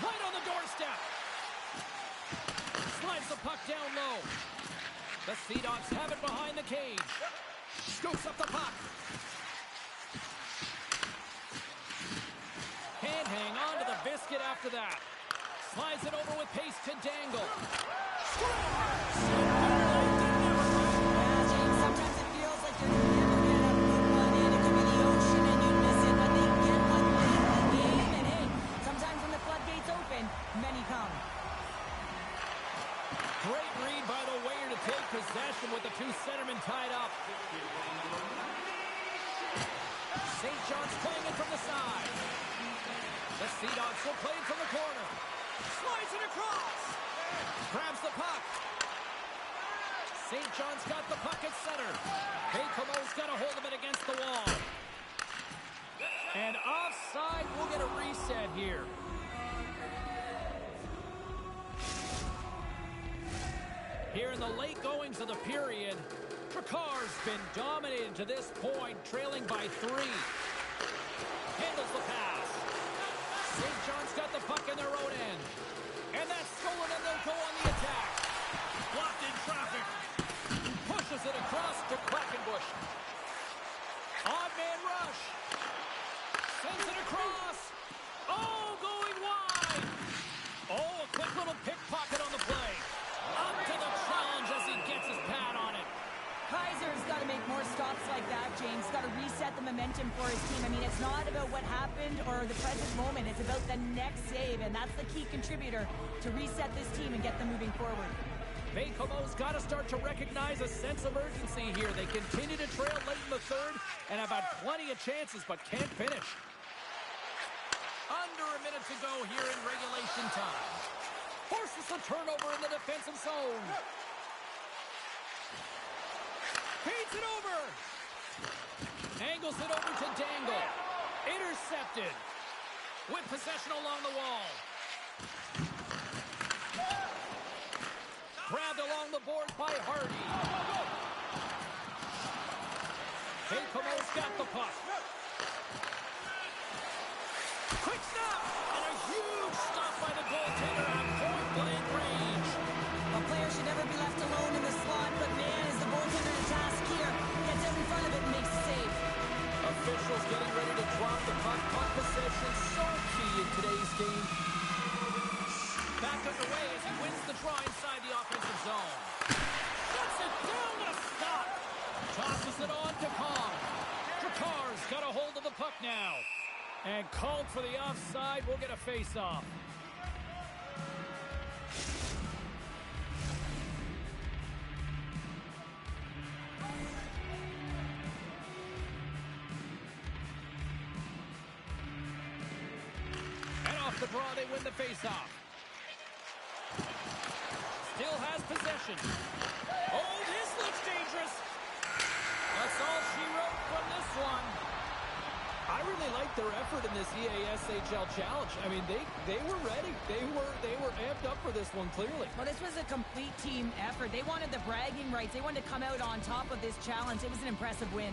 Right on the doorstep. Slides the puck down low. The Sea Dogs have it behind the cage. Scoops up the puck. Can't hang on to the biscuit after that. Slides it over with pace to Dangle. Yeah, James, sometimes it feels like you're never gonna put one in. It could be the ocean and you'd miss it, but they get one late in the game. And hey, sometimes when the floodgates open, many come. Great read by the Waiter to take possession with the two centermen tied up. St. John's playing it from the side. The Sea Dogs will play it from the corner. Slides it across. Grabs the puck. St. John's got the puck at center. Bacomo's got a hold of it against the wall. And offside, we'll get a reset here. Here in the late goings of the period, Dracar's been dominated to this point, trailing by 3. Handles the pass. St. John's got the puck in their own end. And that's stolen, and they'll go on the attack. Blocked in traffic. Pushes it across to Quackenbush. Odd man rush. Sends it across. Oh, going wide. Oh, a quick little pickpocket on the play. Up to the challenge as he gets his pad on it. Kaiser's got to make more stops like that, James. Got to reset the momentum for his team. I mean, it's not about what happened or the present moment. It's about the next save, and that's the key contributor to reset this team and get them moving forward. Bacomo's got to start to recognize a sense of urgency here. They continue to trail late in the third and have had plenty of chances, but can't finish. Under a minute to go here in regulation time. Forces a turnover in the defensive zone. Feeds it over. Angles it over to Dangle. Intercepted. With possession along the wall. Grabbed along the boards by Hardy. Bacomo's got the puck. Quick stop! And a huge stop by the goaltender at point-blank range. A player should never be left alone in the slot, but man, is the goaltender in task here. Gets out in front of it and makes the save. Officials getting ready to drop the puck. Puck possession so key in today's game. Back underway as he wins the draw inside the offensive zone. Shuts it down with a stop. Tosses it on to Kong. Dracar's got a hold of the puck now. And called for the offside. We'll get a face-off. And off the draw, they win the face-off. Still has possession. Oh, this looks dangerous. That's all she wrote from this one. I really like their effort in this EASHL challenge. I mean, they were ready. They were amped up for this one, clearly. Well, this was a complete team effort. They wanted the bragging rights. They wanted to come out on top of this challenge. It was an impressive win.